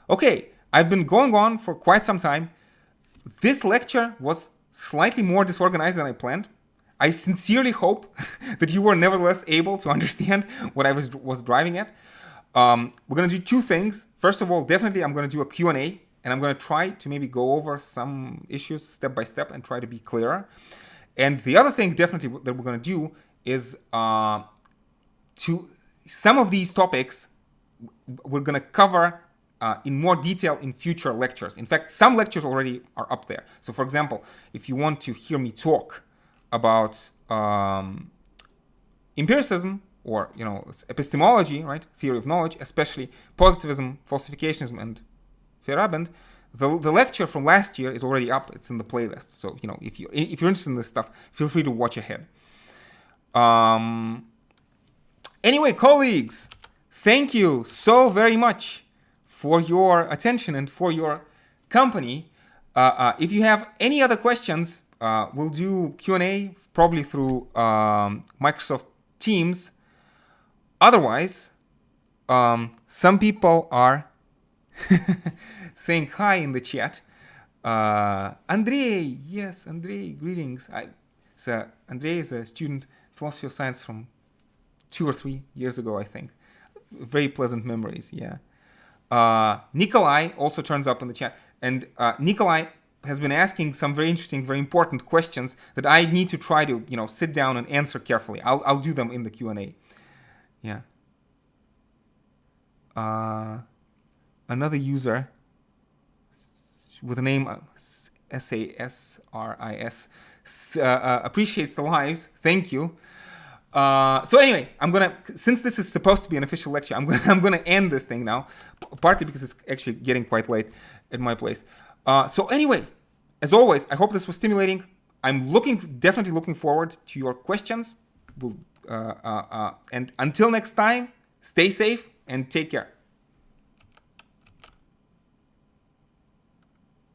Okay, I've been going on for quite some time. This lecture was slightly more disorganized than I planned. I sincerely hope that you were nevertheless able to understand what I was driving at. We're going to do two things. First of all, definitely I'm going to do a Q&A, and I'm going to try to maybe go over some issues step by step and try to be clearer. And the other thing definitely that we're going to do is to some of these topics we're going to cover in more detail in future lectures. In fact, some lectures already are up there. So for example, if you want to hear me talk about empiricism or epistemology, right, theory of knowledge, especially positivism, falsificationism, and Theorem, the lecture from last year is already up. It's in the playlist. So if you're interested in this stuff, feel free to watch ahead. Anyway, colleagues, thank you so very much for your attention and for your company. If you have any other questions, we'll do Q&A probably through Microsoft Teams. Otherwise, some people are saying hi in the chat. Andrei, yes, Andrei, greetings. So Andrei is a student, philosophy of science from 2 or 3 years ago, I think. Very pleasant memories, yeah. Nikolai also turns up in the chat. And Nikolai has been asking some very interesting, very important questions that I need to try to, sit down and answer carefully. I'll do them in the Q&A. Yeah. Another user with the name SASRIS appreciates the lives. Thank you. So anyway, since this is supposed to be an official lecture, I'm gonna end this thing now, partly because it's actually getting quite late at my place. So anyway, as always, I hope this was stimulating. I'm definitely looking forward to your questions. And until next time, stay safe and take care.